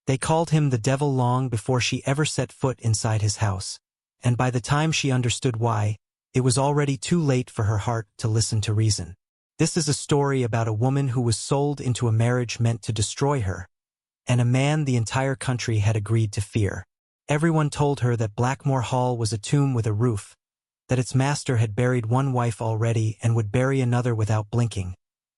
They called him the devil long before she ever set foot inside his house, and by the time she understood why, it was already too late for her heart to listen to reason. This is a story about a woman who was sold into a marriage meant to destroy her, and a man the entire country had agreed to fear. Everyone told her that Blackmore Hall was a tomb with a roof, that its master had buried one wife already and would bury another without blinking,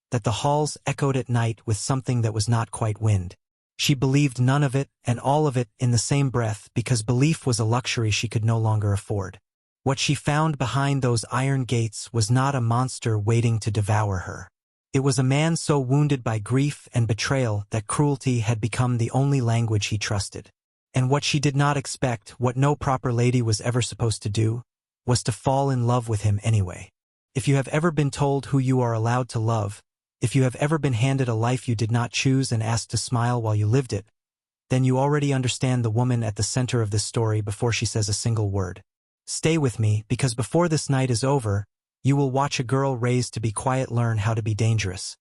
that the halls echoed at night with something that was not quite wind. She believed none of it and all of it in the same breath because belief was a luxury she could no longer afford. What she found behind those iron gates was not a monster waiting to devour her. It was a man so wounded by grief and betrayal that cruelty had become the only language he trusted. And what she did not expect, what no proper lady was ever supposed to do, was to fall in love with him anyway. If you have ever been told who you are allowed to love, if you have ever been handed a life you did not choose and asked to smile while you lived it, then you already understand the woman at the center of this story before she says a single word. Stay with me, because before this night is over, you will watch a girl raised to be quiet learn how to be dangerous.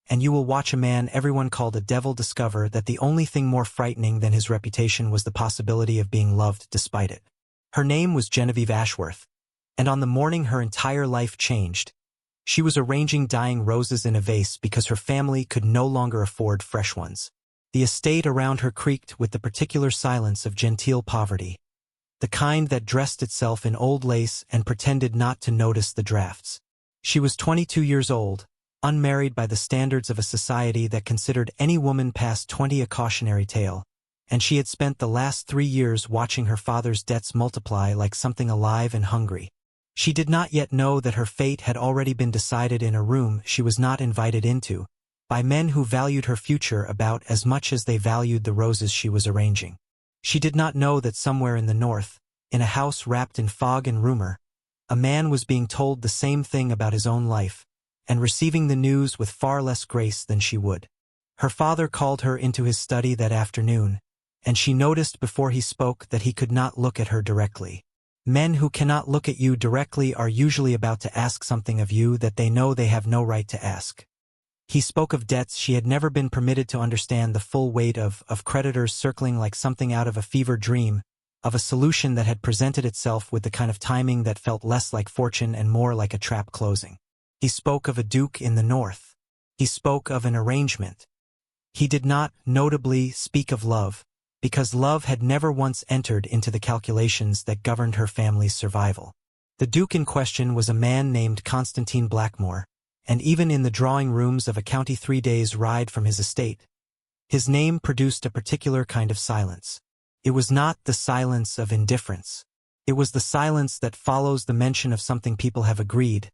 And you will watch a man everyone called a devil discover that the only thing more frightening than his reputation was the possibility of being loved despite it. Her name was Genevieve Ashworth, and on the morning her entire life changed, she was arranging dying roses in a vase because her family could no longer afford fresh ones. The estate around her creaked with the particular silence of genteel poverty, the kind that dressed itself in old lace and pretended not to notice the drafts. She was 22 years old, unmarried by the standards of a society that considered any woman past 20 a cautionary tale, and she had spent the last 3 years watching her father's debts multiply like something alive and hungry. She did not yet know that her fate had already been decided in a room she was not invited into, by men who valued her future about as much as they valued the roses she was arranging. She did not know that somewhere in the north, in a house wrapped in fog and rumor, a man was being told the same thing about his own life, and receiving the news with far less grace than she would. Her father called her into his study that afternoon, and she noticed before he spoke that he could not look at her directly. Men who cannot look at you directly are usually about to ask something of you that they know they have no right to ask. He spoke of debts she had never been permitted to understand the full weight of creditors circling like something out of a fever dream, of a solution that had presented itself with the kind of timing that felt less like fortune and more like a trap closing. He spoke of a duke in the north. He spoke of an arrangement. He did not, notably, speak of love, because love had never once entered into the calculations that governed her family's survival. The duke in question was a man named Constantine Blackmore, and even in the drawing rooms of a county 3 days' ride from his estate, his name produced a particular kind of silence. It was not the silence of indifference. It was the silence that follows the mention of something people have agreed,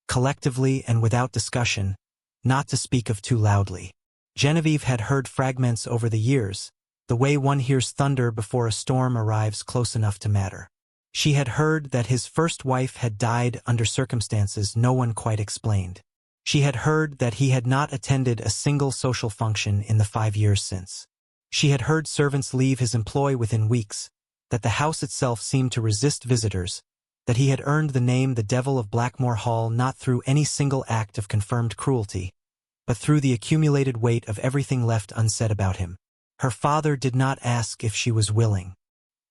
collectively and without discussion, not to speak of too loudly. Genevieve had heard fragments over the years, the way one hears thunder before a storm arrives close enough to matter. She had heard that his first wife had died under circumstances no one quite explained. She had heard that he had not attended a single social function in the 5 years since. She had heard servants leave his employ within weeks, that the house itself seemed to resist visitors, that he had earned the name the Devil of Blackmore Hall not through any single act of confirmed cruelty, but through the accumulated weight of everything left unsaid about him. Her father did not ask if she was willing.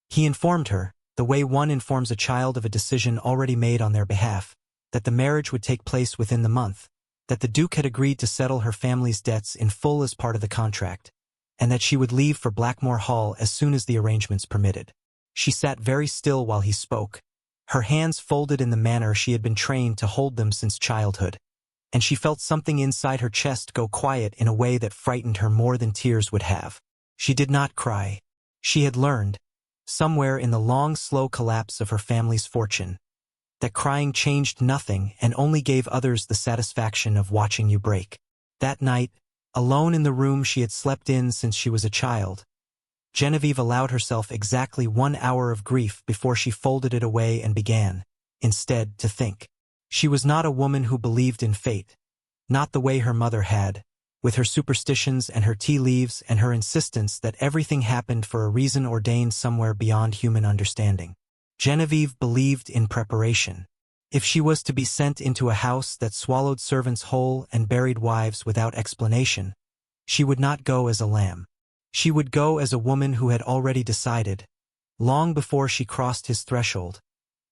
He informed her, the way one informs a child of a decision already made on their behalf, that the marriage would take place within the month, that the Duke had agreed to settle her family's debts in full as part of the contract, and that she would leave for Blackmore Hall as soon as the arrangements permitted. She sat very still while he spoke, her hands folded in the manner she had been trained to hold them since childhood, and she felt something inside her chest go quiet in a way that frightened her more than tears would have. She did not cry. She had learned, somewhere in the long, slow collapse of her family's fortune, that crying changed nothing and only gave others the satisfaction of watching you break. That night, alone in the room she had slept in since she was a child, Genevieve allowed herself exactly 1 hour of grief before she folded it away and began, instead, to think. She was not a woman who believed in fate, not the way her mother had, with her superstitions and her tea leaves and her insistence that everything happened for a reason ordained somewhere beyond human understanding. Genevieve believed in preparation. If she was to be sent into a house that swallowed servants whole and buried wives without explanation, she would not go as a lamb. She would go as a woman who had already decided, long before she crossed his threshold,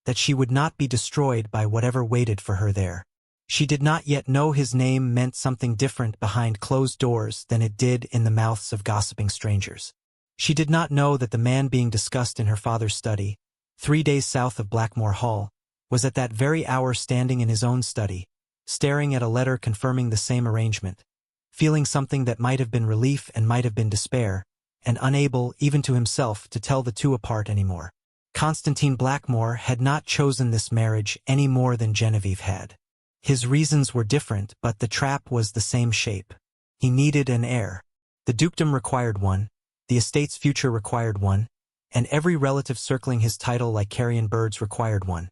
that she would not be destroyed by whatever waited for her there. She did not yet know his name meant something different behind closed doors than it did in the mouths of gossiping strangers. She did not know that the man being discussed in her father's study, 3 days south of Blackmore Hall, was at that very hour standing in his own study, staring at a letter confirming the same arrangement, feeling something that might have been relief and might have been despair, and unable, even to himself, to tell the two apart anymore. Constantine Blackmore had not chosen this marriage any more than Genevieve had. His reasons were different, but the trap was the same shape. He needed an heir. The dukedom required one, the estate's future required one, and every relative circling his title like carrion birds required one.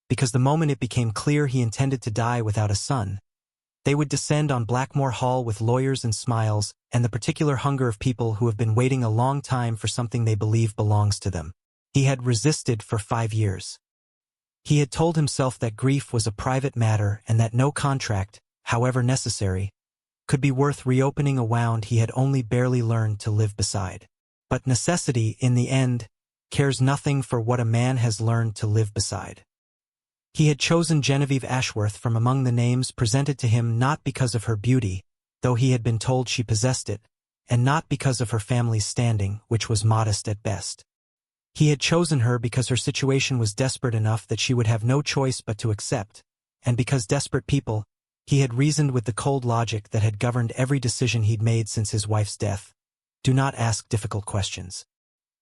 Because the moment it became clear he intended to die without a son, they would descend on Blackmore Hall with lawyers and smiles and the particular hunger of people who have been waiting a long time for something they believe belongs to them. He had resisted for 5 years. He had told himself that grief was a private matter and that no contract, however necessary, could be worth reopening a wound he had only barely learned to live beside. But necessity, in the end, cares nothing for what a man has learned to live beside. He had chosen Genevieve Ashworth from among the names presented to him not because of her beauty, though he had been told she possessed it, and not because of her family's standing, which was modest at best. He had chosen her because her situation was desperate enough that she would have no choice but to accept, and because desperate people, he had reasoned with the cold logic that had governed every decision he'd made since his wife's death. Do not ask difficult questions.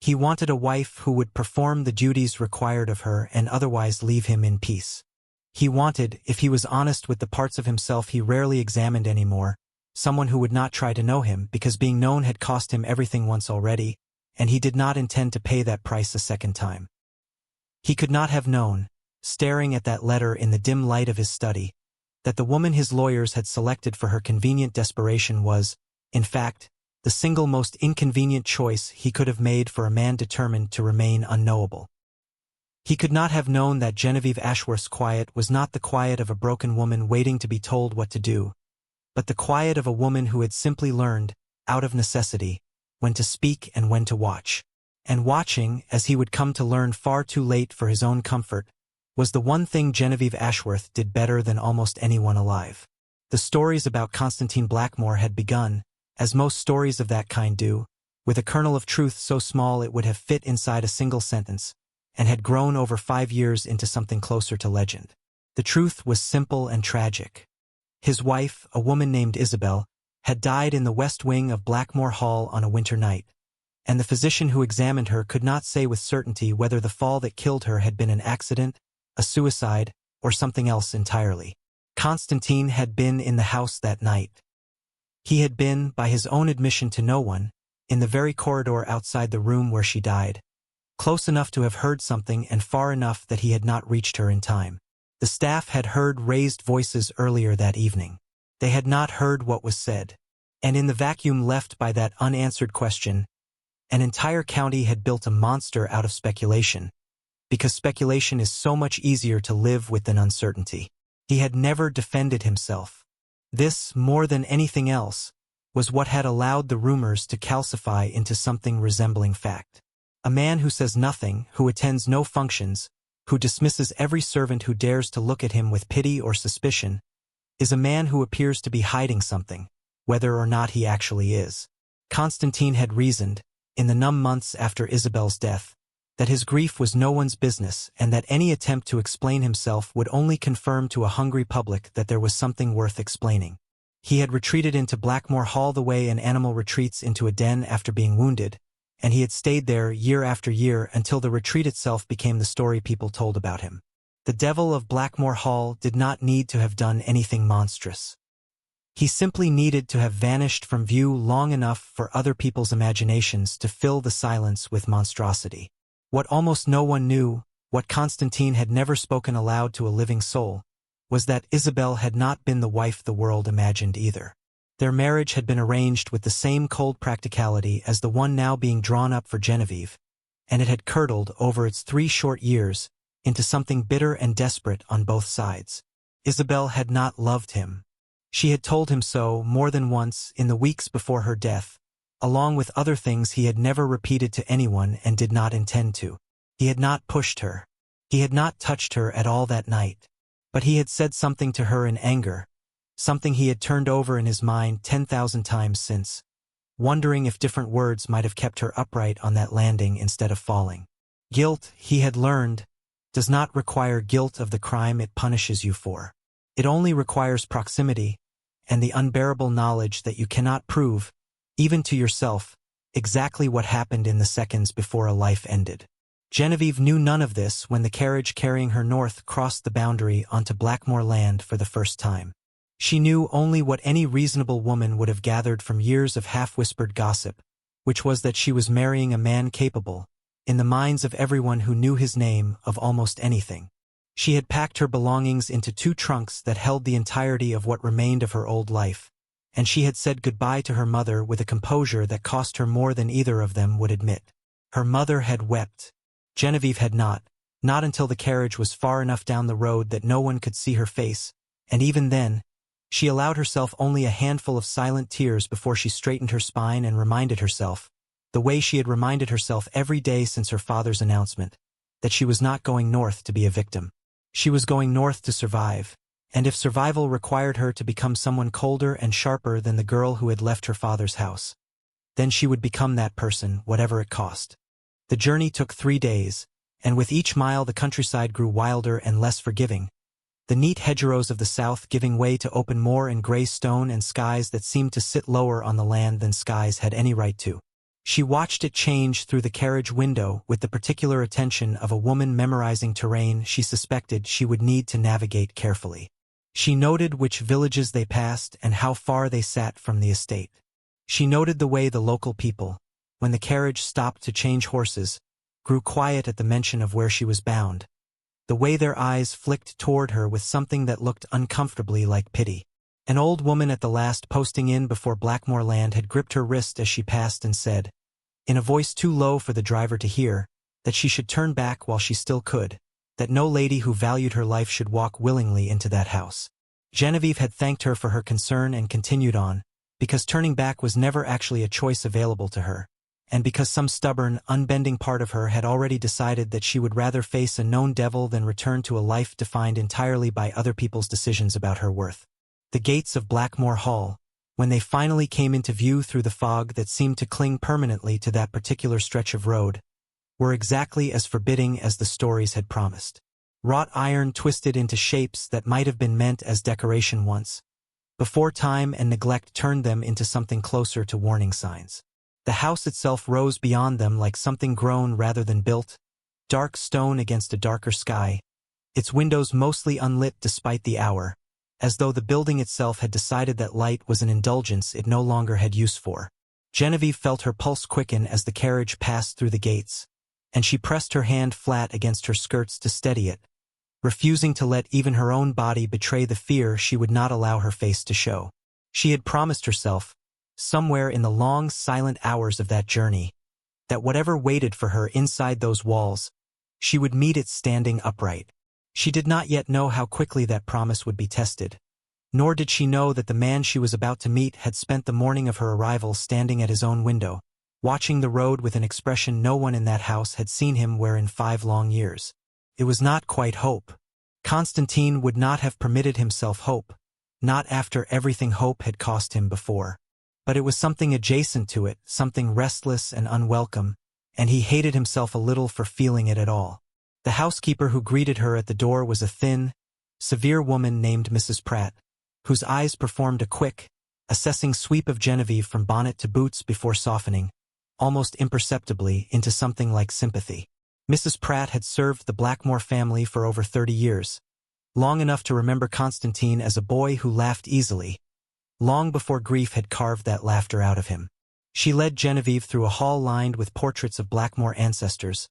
He wanted a wife who would perform the duties required of her and otherwise leave him in peace. He wanted, if he was honest with the parts of himself he rarely examined anymore, someone who would not try to know him because being known had cost him everything once already, and he did not intend to pay that price a second time. He could not have known, staring at that letter in the dim light of his study, that the woman his lawyers had selected for her convenient desperation was, in fact, the single most inconvenient choice he could have made for a man determined to remain unknowable. He could not have known that Genevieve Ashworth's quiet was not the quiet of a broken woman waiting to be told what to do, but the quiet of a woman who had simply learned, out of necessity, when to speak and when to watch. And watching, as he would come to learn far too late for his own comfort, was the one thing Genevieve Ashworth did better than almost anyone alive. The stories about Constantine Blackmore had begun, as most stories of that kind do, with a kernel of truth so small it would have fit inside a single sentence, and had grown over 5 years into something closer to legend. The truth was simple and tragic. His wife, a woman named Isabel, had died in the west wing of Blackmore Hall on a winter night, and the physician who examined her could not say with certainty whether the fall that killed her had been an accident, a suicide, or something else entirely. Constantine had been in the house that night. He had been, by his own admission to no one, in the very corridor outside the room where she died, close enough to have heard something and far enough that he had not reached her in time. The staff had heard raised voices earlier that evening. They had not heard what was said. And in the vacuum left by that unanswered question, an entire county had built a monster out of speculation, because speculation is so much easier to live with than uncertainty. He had never defended himself. This, more than anything else, was what had allowed the rumors to calcify into something resembling fact. A man who says nothing, who attends no functions, who dismisses every servant who dares to look at him with pity or suspicion, is a man who appears to be hiding something, whether or not he actually is. Constantine had reasoned, in the numb months after Isabel's death, that his grief was no one's business and that any attempt to explain himself would only confirm to a hungry public that there was something worth explaining. He had retreated into Blackmore Hall the way an animal retreats into a den after being wounded, and he had stayed there year after year until the retreat itself became the story people told about him. The Devil of Blackmore Hall did not need to have done anything monstrous. He simply needed to have vanished from view long enough for other people's imaginations to fill the silence with monstrosity. What almost no one knew, what Constantine had never spoken aloud to a living soul, was that Isabel had not been the wife the world imagined either. Their marriage had been arranged with the same cold practicality as the one now being drawn up for Genevieve, and it had curdled over its 3 short years into something bitter and desperate on both sides. Isabel had not loved him. She had told him so more than once in the weeks before her death, along with other things he had never repeated to anyone and did not intend to. He had not pushed her. He had not touched her at all that night. But he had said something to her in anger, something he had turned over in his mind 10,000 times since, wondering if different words might have kept her upright on that landing instead of falling. Guilt, he had learned, does not require guilt of the crime it punishes you for. It only requires proximity and the unbearable knowledge that you cannot prove, even to yourself, exactly what happened in the seconds before a life ended. Genevieve knew none of this when the carriage carrying her north crossed the boundary onto Blackmore land for the first time. She knew only what any reasonable woman would have gathered from years of half-whispered gossip, which was that she was marrying a man capable, in the minds of everyone who knew his name, of almost anything. She had packed her belongings into 2 trunks that held the entirety of what remained of her old life, and she had said goodbye to her mother with a composure that cost her more than either of them would admit. Her mother had wept. Genevieve had not until the carriage was far enough down the road that no one could see her face, and even then, she allowed herself only a handful of silent tears before she straightened her spine and reminded herself, the way she had reminded herself every day since her father's announcement, that she was not going north to be a victim. She was going north to survive, and if survival required her to become someone colder and sharper than the girl who had left her father's house, then she would become that person, whatever it cost. The journey took 3 days, and with each mile the countryside grew wilder and less forgiving, the neat hedgerows of the south giving way to open moor and gray stone and skies that seemed to sit lower on the land than skies had any right to. She watched it change through the carriage window with the particular attention of a woman memorizing terrain she suspected she would need to navigate carefully. She noted which villages they passed and how far they sat from the estate. She noted the way the local people, when the carriage stopped to change horses, grew quiet at the mention of where she was bound, the way their eyes flicked toward her with something that looked uncomfortably like pity. An old woman at the last posting in before Blackmore land had gripped her wrist as she passed and said, in a voice too low for the driver to hear, that she should turn back while she still could, that no lady who valued her life should walk willingly into that house. Genevieve had thanked her for her concern and continued on, because turning back was never actually a choice available to her, and because some stubborn, unbending part of her had already decided that she would rather face a known devil than return to a life defined entirely by other people's decisions about her worth. The gates of Blackmore Hall, when they finally came into view through the fog that seemed to cling permanently to that particular stretch of road, were exactly as forbidding as the stories had promised. Wrought iron twisted into shapes that might have been meant as decoration once, before time and neglect turned them into something closer to warning signs. The house itself rose beyond them like something grown rather than built, dark stone against a darker sky, its windows mostly unlit despite the hour, as though the building itself had decided that light was an indulgence it no longer had use for. Genevieve felt her pulse quicken as the carriage passed through the gates, and she pressed her hand flat against her skirts to steady it, refusing to let even her own body betray the fear she would not allow her face to show. She had promised herself, somewhere in the long, silent hours of that journey, that whatever waited for her inside those walls, she would meet it standing upright. She did not yet know how quickly that promise would be tested, nor did she know that the man she was about to meet had spent the morning of her arrival standing at his own window, watching the road with an expression no one in that house had seen him wear in 5 long years. It was not quite hope. Constantine would not have permitted himself hope, not after everything hope had cost him before. But it was something adjacent to it, something restless and unwelcome, and he hated himself a little for feeling it at all. The housekeeper who greeted her at the door was a thin, severe woman named Mrs. Pratt, whose eyes performed a quick, assessing sweep of Genevieve from bonnet to boots before softening, almost imperceptibly, into something like sympathy. Mrs. Pratt had served the Blackmore family for over 30 years, long enough to remember Constantine as a boy who laughed easily, long before grief had carved that laughter out of him. She led Genevieve through a hall lined with portraits of Blackmore ancestors,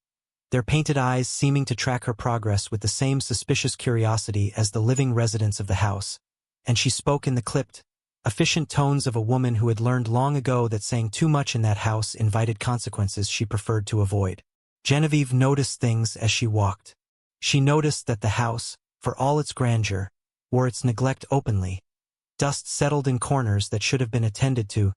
their painted eyes seeming to track her progress with the same suspicious curiosity as the living residents of the house, and she spoke in the clipped, efficient tones of a woman who had learned long ago that saying too much in that house invited consequences she preferred to avoid. Genevieve noticed things as she walked. She noticed that the house, for all its grandeur, wore its neglect openly. Dust settled in corners that should have been attended to,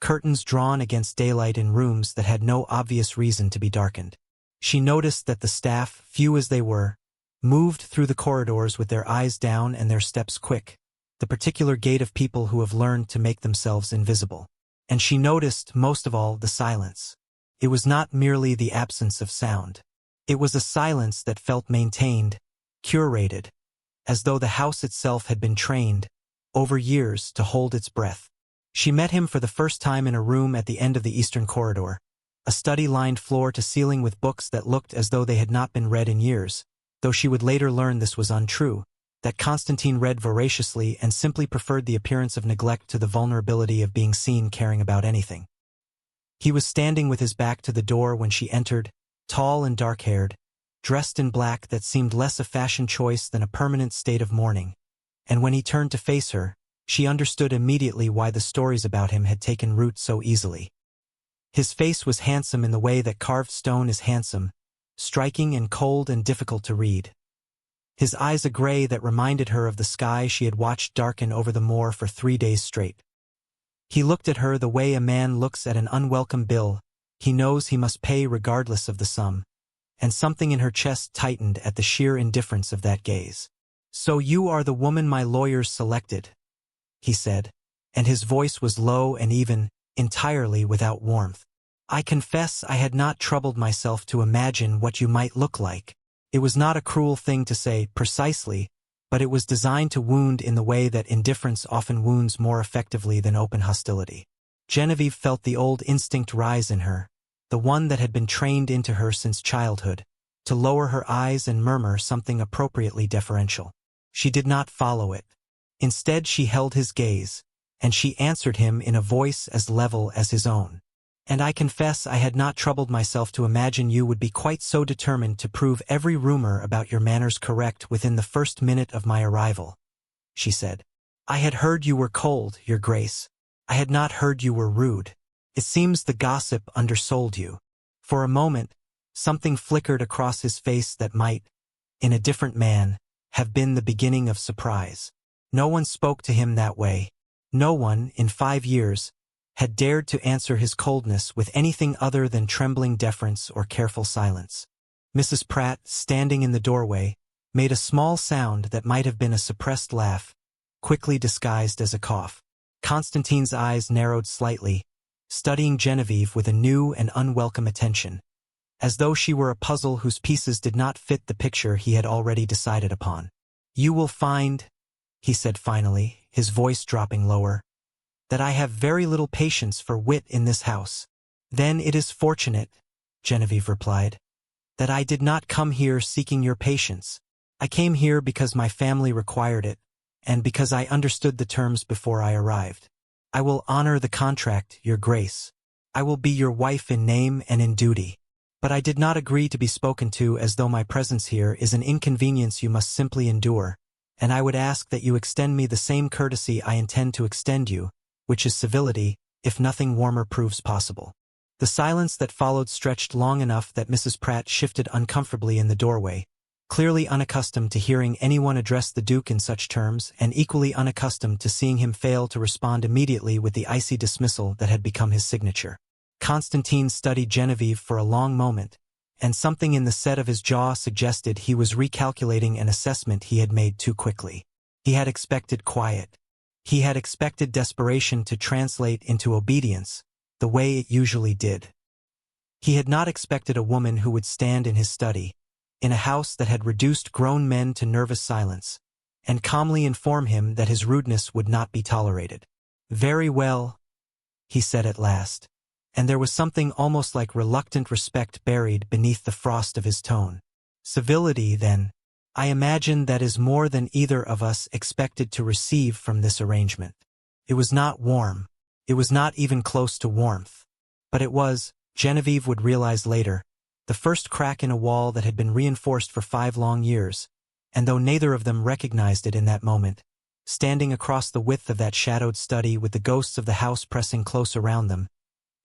curtains drawn against daylight in rooms that had no obvious reason to be darkened. She noticed that the staff, few as they were, moved through the corridors with their eyes down and their steps quick, the particular gait of people who have learned to make themselves invisible. And she noticed, most of all, the silence. It was not merely the absence of sound. It was a silence that felt maintained, curated, as though the house itself had been trained, over years, to hold its breath. She met him for the first time in a room at the end of the eastern corridor, a study lined floor to ceiling with books that looked as though they had not been read in years, though she would later learn this was untrue, that Constantine read voraciously and simply preferred the appearance of neglect to the vulnerability of being seen caring about anything. He was standing with his back to the door when she entered, tall and dark-haired, dressed in black that seemed less a fashion choice than a permanent state of mourning, and when he turned to face her, she understood immediately why the stories about him had taken root so easily. His face was handsome in the way that carved stone is handsome, striking and cold and difficult to read. His eyes a gray that reminded her of the sky she had watched darken over the moor for 3 days straight. He looked at her the way a man looks at an unwelcome bill he knows he must pay regardless of the sum, and something in her chest tightened at the sheer indifference of that gaze. "So you are the woman my lawyers selected," he said, and his voice was low and even, entirely without warmth. "I confess I had not troubled myself to imagine what you might look like." It was not a cruel thing to say, precisely, but it was designed to wound in the way that indifference often wounds more effectively than open hostility. Genevieve felt the old instinct rise in her, the one that had been trained into her since childhood, to lower her eyes and murmur something appropriately deferential. She did not follow it. Instead she held his gaze, and she answered him in a voice as level as his own. "And I confess I had not troubled myself to imagine you would be quite so determined to prove every rumor about your manners correct within the first minute of my arrival," she said. "I had heard you were cold, Your Grace. I had not heard you were rude. It seems the gossip undersold you." For a moment, something flickered across his face that might, in a different man, have been the beginning of surprise. No one spoke to him that way. No one, in 5 years, had dared to answer his coldness with anything other than trembling deference or careful silence. Mrs. Pratt, standing in the doorway, made a small sound that might have been a suppressed laugh, quickly disguised as a cough. Constantine's eyes narrowed slightly, studying Genevieve with a new and unwelcome attention, as though she were a puzzle whose pieces did not fit the picture he had already decided upon. "You will find," he said finally, his voice dropping lower, "that I have very little patience for wit in this house." "Then it is fortunate," Genevieve replied, "that I did not come here seeking your patience. I came here because my family required it, and because I understood the terms before I arrived. I will honor the contract, Your Grace. I will be your wife in name and in duty. But I did not agree to be spoken to as though my presence here is an inconvenience you must simply endure, and I would ask that you extend me the same courtesy I intend to extend you, which is civility, if nothing warmer proves possible." The silence that followed stretched long enough that Mrs. Pratt shifted uncomfortably in the doorway, clearly unaccustomed to hearing anyone address the Duke in such terms and equally unaccustomed to seeing him fail to respond immediately with the icy dismissal that had become his signature. Constantine studied Genevieve for a long moment, and something in the set of his jaw suggested he was recalculating an assessment he had made too quickly. He had expected quiet. He had expected desperation to translate into obedience, the way it usually did. He had not expected a woman who would stand in his study, in a house that had reduced grown men to nervous silence, and calmly inform him that his rudeness would not be tolerated. "Very well," he said at last, and there was something almost like reluctant respect buried beneath the frost of his tone. "Civility, then. I imagine that is more than either of us expected to receive from this arrangement." It was not warm. It was not even close to warmth. But it was, Genevieve would realize later, the first crack in a wall that had been reinforced for 5 long years, and though neither of them recognized it in that moment, standing across the width of that shadowed study with the ghosts of the house pressing close around them,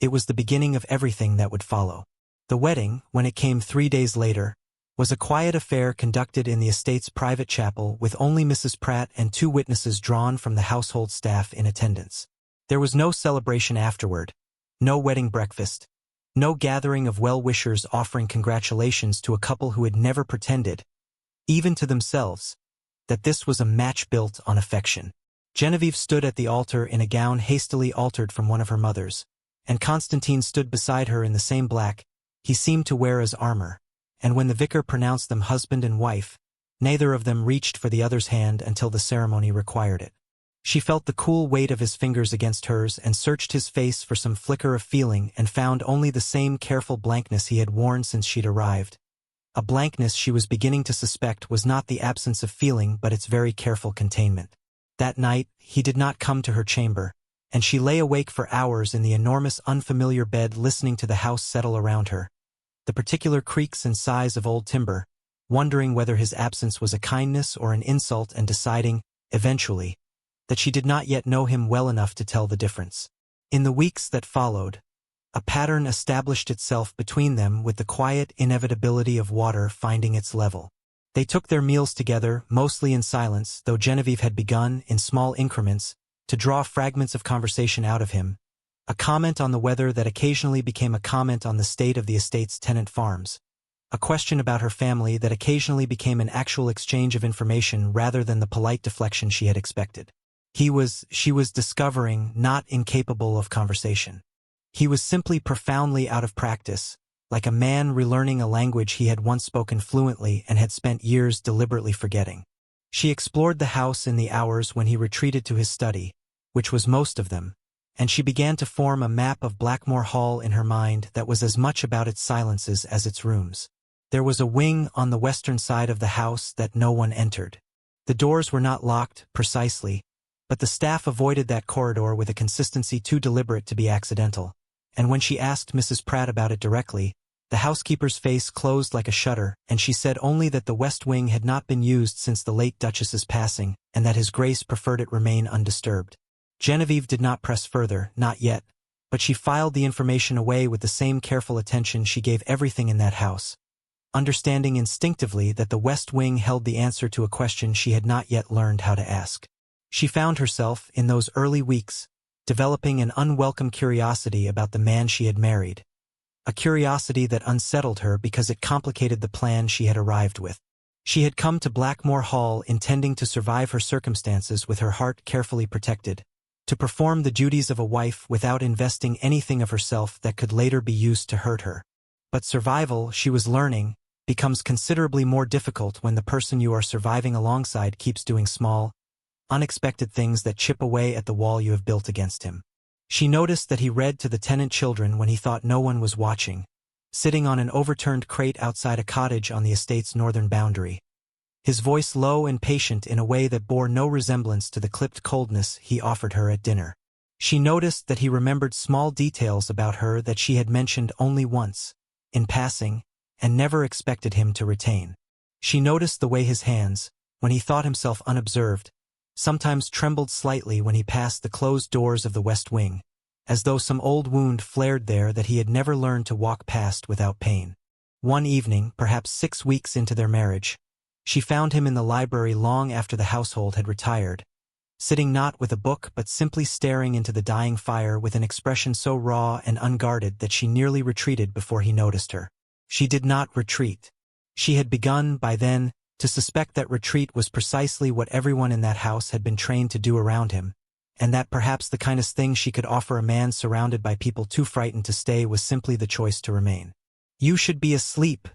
it was the beginning of everything that would follow. The wedding, when it came 3 days later, was a quiet affair conducted in the estate's private chapel with only Mrs. Pratt and 2 witnesses drawn from the household staff in attendance. There was no celebration afterward, no wedding breakfast, no gathering of well-wishers offering congratulations to a couple who had never pretended, even to themselves, that this was a match built on affection. Genevieve stood at the altar in a gown hastily altered from one of her mother's, and Constantine stood beside her in the same black he seemed to wear as armor, and when the vicar pronounced them husband and wife, neither of them reached for the other's hand until the ceremony required it. She felt the cool weight of his fingers against hers and searched his face for some flicker of feeling and found only the same careful blankness he had worn since she'd arrived. A blankness she was beginning to suspect was not the absence of feeling but its very careful containment. That night, he did not come to her chamber, and she lay awake for hours in the enormous unfamiliar bed listening to the house settle around her, the particular creaks and sighs of old timber, wondering whether his absence was a kindness or an insult and deciding, eventually, that she did not yet know him well enough to tell the difference. In the weeks that followed, a pattern established itself between them with the quiet inevitability of water finding its level. They took their meals together, mostly in silence, though Genevieve had begun, in small increments, to draw fragments of conversation out of him, a comment on the weather that occasionally became a comment on the state of the estate's tenant farms, a question about her family that occasionally became an actual exchange of information rather than the polite deflection she had expected. She was discovering, not incapable of conversation. He was simply profoundly out of practice, like a man relearning a language he had once spoken fluently and had spent years deliberately forgetting. She explored the house in the hours when he retreated to his study, which was most of them, and she began to form a map of Blackmore Hall in her mind that was as much about its silences as its rooms. There was a wing on the western side of the house that no one entered. The doors were not locked, precisely, but the staff avoided that corridor with a consistency too deliberate to be accidental, and when she asked Mrs. Pratt about it directly, the housekeeper's face closed like a shutter, and she said only that the west wing had not been used since the late Duchess's passing, and that His Grace preferred it remain undisturbed. Genevieve did not press further, not yet, but she filed the information away with the same careful attention she gave everything in that house, understanding instinctively that the west wing held the answer to a question she had not yet learned how to ask. She found herself, in those early weeks, developing an unwelcome curiosity about the man she had married, a curiosity that unsettled her because it complicated the plan she had arrived with. She had come to Blackmore Hall intending to survive her circumstances with her heart carefully protected, to perform the duties of a wife without investing anything of herself that could later be used to hurt her. But survival, she was learning, becomes considerably more difficult when the person you are surviving alongside keeps doing small, unexpected things that chip away at the wall you have built against him. She noticed that he read to the tenant children when he thought no one was watching, sitting on an overturned crate outside a cottage on the estate's northern boundary, his voice low and patient in a way that bore no resemblance to the clipped coldness he offered her at dinner. She noticed that he remembered small details about her that she had mentioned only once, in passing, and never expected him to retain. She noticed the way his hands, when he thought himself unobserved, sometimes trembled slightly when he passed the closed doors of the west wing, as though some old wound flared there that he had never learned to walk past without pain. One evening, perhaps 6 weeks into their marriage, she found him in the library long after the household had retired, sitting not with a book but simply staring into the dying fire with an expression so raw and unguarded that she nearly retreated before he noticed her. She did not retreat. She had begun, by then, to suspect that retreat was precisely what everyone in that house had been trained to do around him, and that perhaps the kindest thing she could offer a man surrounded by people too frightened to stay was simply the choice to remain. "You should be asleep,"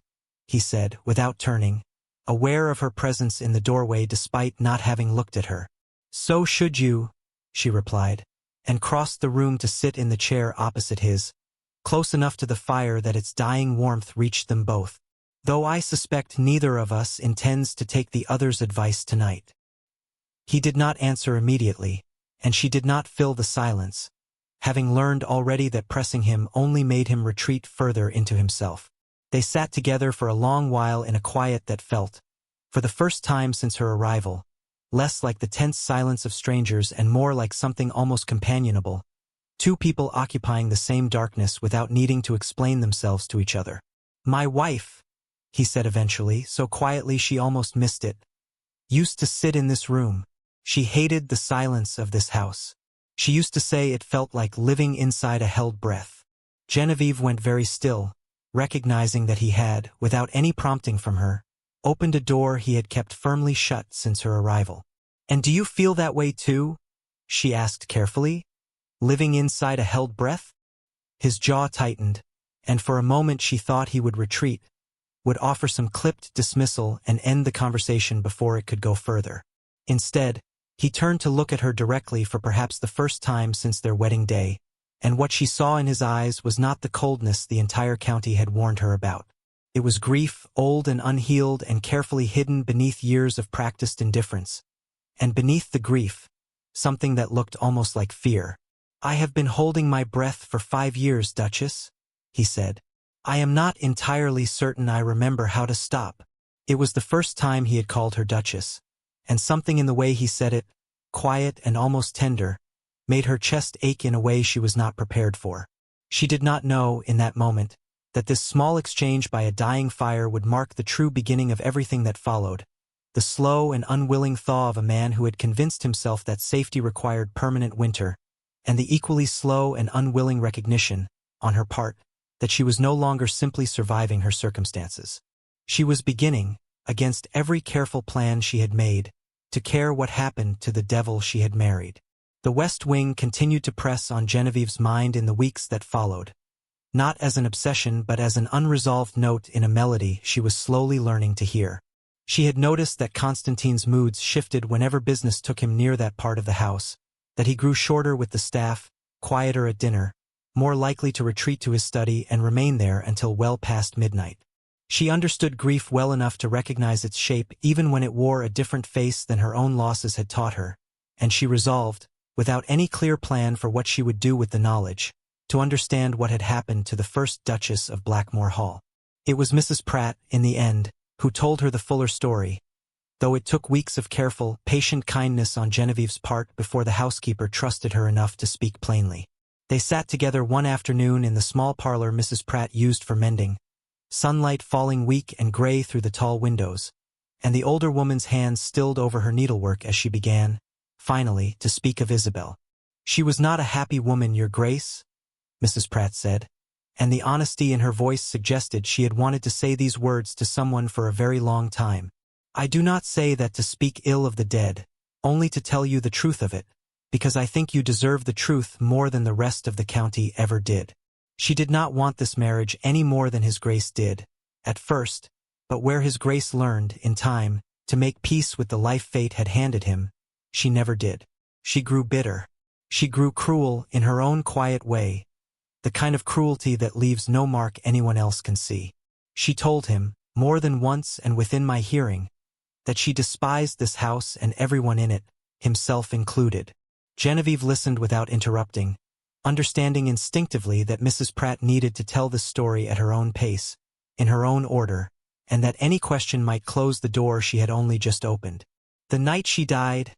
he said, without turning, aware of her presence in the doorway despite not having looked at her. "So should you," she replied, and crossed the room to sit in the chair opposite his, close enough to the fire that its dying warmth reached them both. "Though I suspect neither of us intends to take the other's advice tonight." He did not answer immediately, and she did not fill the silence, having learned already that pressing him only made him retreat further into himself. They sat together for a long while in a quiet that felt, for the first time since her arrival, less like the tense silence of strangers and more like something almost companionable, two people occupying the same darkness without needing to explain themselves to each other. "My wife," he said eventually, so quietly she almost missed it, "used to sit in this room. She hated the silence of this house. She used to say it felt like living inside a held breath. Genevieve went very still, recognizing that he had, without any prompting from her, opened a door he had kept firmly shut since her arrival. "And do you feel that way too?" she asked carefully. "Living inside a held breath?" His jaw tightened, and for a moment she thought he would retreat, would offer some clipped dismissal and end the conversation before it could go further. Instead, he turned to look at her directly for perhaps the first time since their wedding day, and what she saw in his eyes was not the coldness the entire county had warned her about. It was grief, old and unhealed and carefully hidden beneath years of practiced indifference. And beneath the grief, something that looked almost like fear. "I have been holding my breath for 5 years, Duchess," he said. "I am not entirely certain I remember how to stop." It was the first time he had called her Duchess, and something in the way he said it, quiet and almost tender, made her chest ache in a way she was not prepared for. She did not know, in that moment, that this small exchange by a dying fire would mark the true beginning of everything that followed, the slow and unwilling thaw of a man who had convinced himself that safety required permanent winter, and the equally slow and unwilling recognition, on her part, that she was no longer simply surviving her circumstances. She was beginning, against every careful plan she had made, to care what happened to the devil she had married. The West Wing continued to press on Genevieve's mind in the weeks that followed, not as an obsession but as an unresolved note in a melody she was slowly learning to hear. She had noticed that Constantine's moods shifted whenever business took him near that part of the house, that he grew shorter with the staff, quieter at dinner, more likely to retreat to his study and remain there until well past midnight. She understood grief well enough to recognize its shape even when it wore a different face than her own losses had taught her, and she resolved, without any clear plan for what she would do with the knowledge, to understand what had happened to the first Duchess of Blackmore Hall. It was Mrs. Pratt, in the end, who told her the fuller story, though it took weeks of careful, patient kindness on Genevieve's part before the housekeeper trusted her enough to speak plainly. They sat together one afternoon in the small parlor Mrs. Pratt used for mending, sunlight falling weak and gray through the tall windows, and the older woman's hands stilled over her needlework as she began, finally, to speak of Isabel. "She was not a happy woman, Your Grace," Mrs. Pratt said, and the honesty in her voice suggested she had wanted to say these words to someone for a very long time. "I do not say that to speak ill of the dead, only to tell you the truth of it, because I think you deserve the truth more than the rest of the county ever did. She did not want this marriage any more than His Grace did, at first, but where His Grace learned, in time, to make peace with the life fate had handed him, she never did. She grew bitter. She grew cruel in her own quiet way, the kind of cruelty that leaves no mark anyone else can see. She told him, more than once and within my hearing, that she despised this house and everyone in it, himself included." Genevieve listened without interrupting, understanding instinctively that Mrs. Pratt needed to tell this story at her own pace, in her own order, and that any question might close the door she had only just opened. "The night she died,"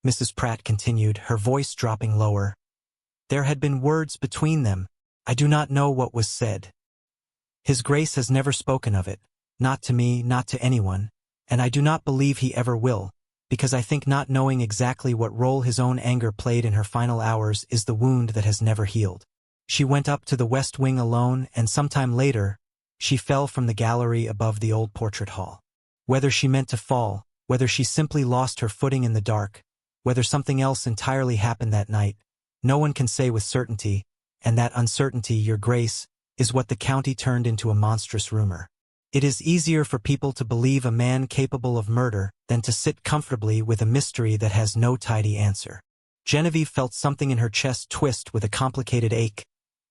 Mrs. Pratt continued, her voice dropping lower, "there had been words between them. I do not know what was said. His Grace has never spoken of it, not to me, not to anyone, and I do not believe he ever will, because I think not knowing exactly what role his own anger played in her final hours is the wound that has never healed. She went up to the West Wing alone, and sometime later, she fell from the gallery above the old portrait hall. Whether she meant to fall, whether she simply lost her footing in the dark, whether something else entirely happened that night, no one can say with certainty, and that uncertainty, Your Grace, is what the county turned into a monstrous rumor. It is easier for people to believe a man capable of murder than to sit comfortably with a mystery that has no tidy answer. Genevieve felt something in her chest twist with a complicated ache,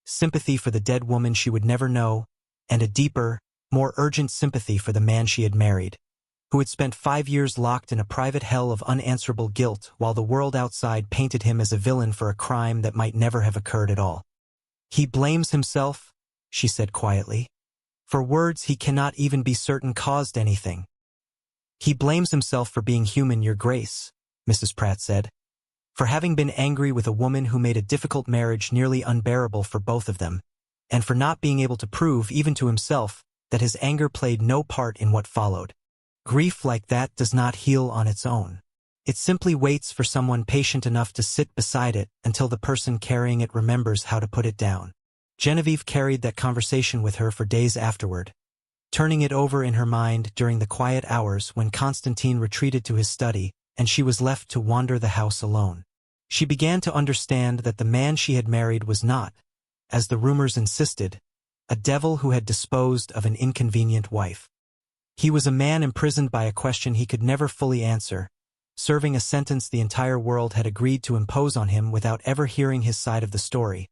sympathy for the dead woman she would never know, and a deeper, more urgent sympathy for the man she had married, who had spent 5 years locked in a private hell of unanswerable guilt while the world outside painted him as a villain for a crime that might never have occurred at all. "He blames himself," she said quietly, "for words he cannot even be certain caused anything." "He blames himself for being human, Your Grace," Mrs. Pratt said, "for having been angry with a woman who made a difficult marriage nearly unbearable for both of them, and for not being able to prove, even to himself, that his anger played no part in what followed. Grief like that does not heal on its own. It simply waits for someone patient enough to sit beside it until the person carrying it remembers how to put it down. Genevieve carried that conversation with her for days afterward, turning it over in her mind during the quiet hours when Constantine retreated to his study and she was left to wander the house alone. She began to understand that the man she had married was not, as the rumors insisted, a devil who had disposed of an inconvenient wife. He was a man imprisoned by a question he could never fully answer, serving a sentence the entire world had agreed to impose on him without ever hearing his side of the story,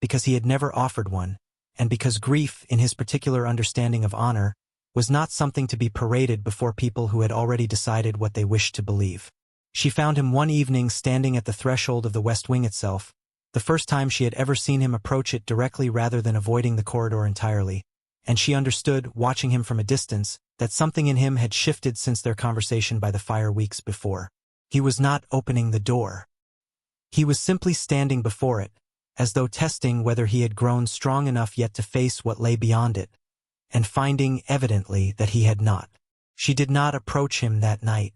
because he had never offered one, and because grief, in his particular understanding of honor, was not something to be paraded before people who had already decided what they wished to believe. She found him one evening standing at the threshold of the West Wing itself, the first time she had ever seen him approach it directly rather than avoiding the corridor entirely, and she understood, watching him from a distance, that something in him had shifted since their conversation by the fire weeks before. He was not opening the door. He was simply standing before it, as though testing whether he had grown strong enough yet to face what lay beyond it, and finding, evidently, that he had not. She did not approach him that night.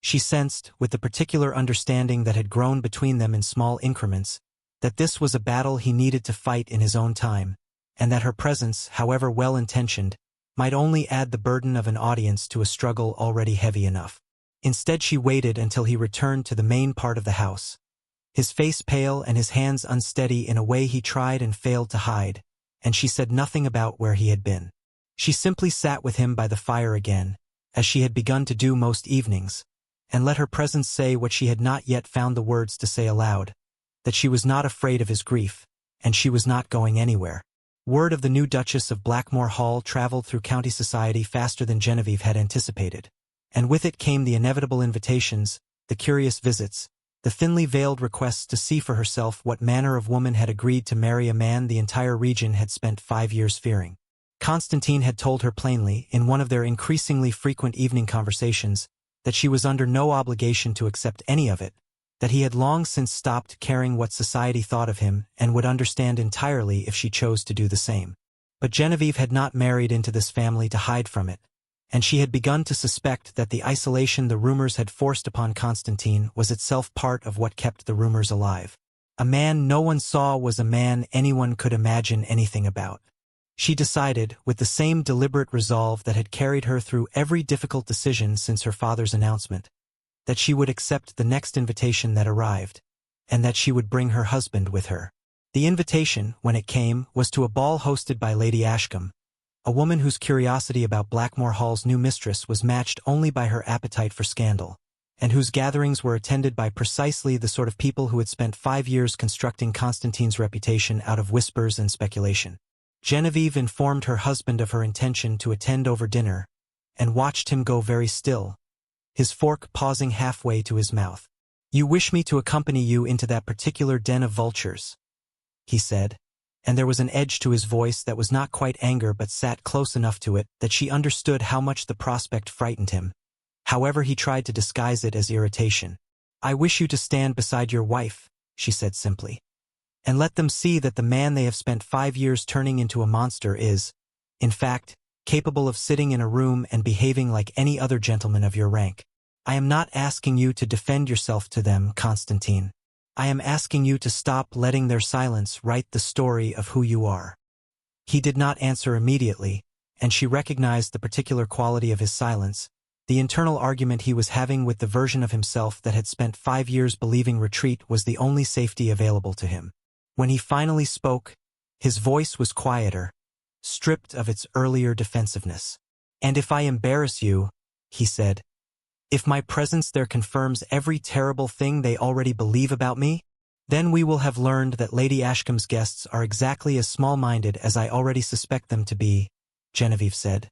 She sensed, with the particular understanding that had grown between them in small increments, that this was a battle he needed to fight in his own time, and that her presence, however well-intentioned, might only add the burden of an audience to a struggle already heavy enough. Instead she waited until he returned to the main part of the house, his face pale and his hands unsteady in a way he tried and failed to hide, and she said nothing about where he had been. She simply sat with him by the fire again, as she had begun to do most evenings, and let her presence say what she had not yet found the words to say aloud, that she was not afraid of his grief, and she was not going anywhere. Word of the new Duchess of Blackmore Hall traveled through county society faster than Genevieve had anticipated, and with it came the inevitable invitations, the curious visits, the thinly veiled requests to see for herself what manner of woman had agreed to marry a man the entire region had spent 5 years fearing. Constantine had told her plainly, in one of their increasingly frequent evening conversations, that she was under no obligation to accept any of it, that he had long since stopped caring what society thought of him and would understand entirely if she chose to do the same. But Genevieve had not married into this family to hide from it, and she had begun to suspect that the isolation the rumors had forced upon Constantine was itself part of what kept the rumors alive. A man no one saw was a man anyone could imagine anything about. She decided, with the same deliberate resolve that had carried her through every difficult decision since her father's announcement, that she would accept the next invitation that arrived, and that she would bring her husband with her. The invitation, when it came, was to a ball hosted by Lady Ashcombe, a woman whose curiosity about Blackmore Hall's new mistress was matched only by her appetite for scandal, and whose gatherings were attended by precisely the sort of people who had spent 5 years constructing Constantine's reputation out of whispers and speculation. Genevieve informed her husband of her intention to attend over dinner, and watched him go very still, his fork pausing halfway to his mouth. "You wish me to accompany you into that particular den of vultures," he said, and there was an edge to his voice that was not quite anger but sat close enough to it that she understood how much the prospect frightened him. However, he tried to disguise it as irritation. "I wish you to stand beside your wife," she said simply, "and let them see that the man they have spent 5 years turning into a monster is, in fact, capable of sitting in a room and behaving like any other gentleman of your rank. I am not asking you to defend yourself to them, Constantine. I am asking you to stop letting their silence write the story of who you are." He did not answer immediately, and she recognized the particular quality of his silence, the internal argument he was having with the version of himself that had spent 5 years believing retreat was the only safety available to him. When he finally spoke, his voice was quieter, stripped of its earlier defensiveness. "And if I embarrass you," he said, "if my presence there confirms every terrible thing they already believe about me, then we will have learned that Lady Ashcombe's guests are exactly as small-minded as I already suspect them to be," Genevieve said.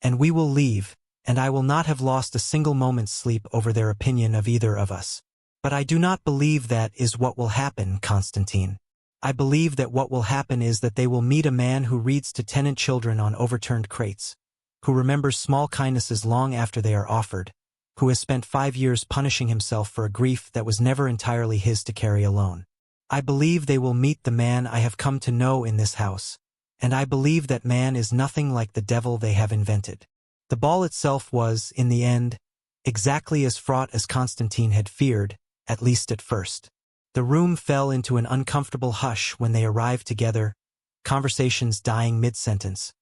"And we will leave, and I will not have lost a single moment's sleep over their opinion of either of us. But I do not believe that is what will happen, Constantine. I believe that what will happen is that they will meet a man who reads to tenant children on overturned crates, who remembers small kindnesses long after they are offered, who has spent 5 years punishing himself for a grief that was never entirely his to carry alone. I believe they will meet the man I have come to know in this house, and I believe that man is nothing like the devil they have invented." The ball itself was, in the end, exactly as fraught as Constantine had feared, at least at first. The room fell into an uncomfortable hush when they arrived together, conversations dying mid-sentence,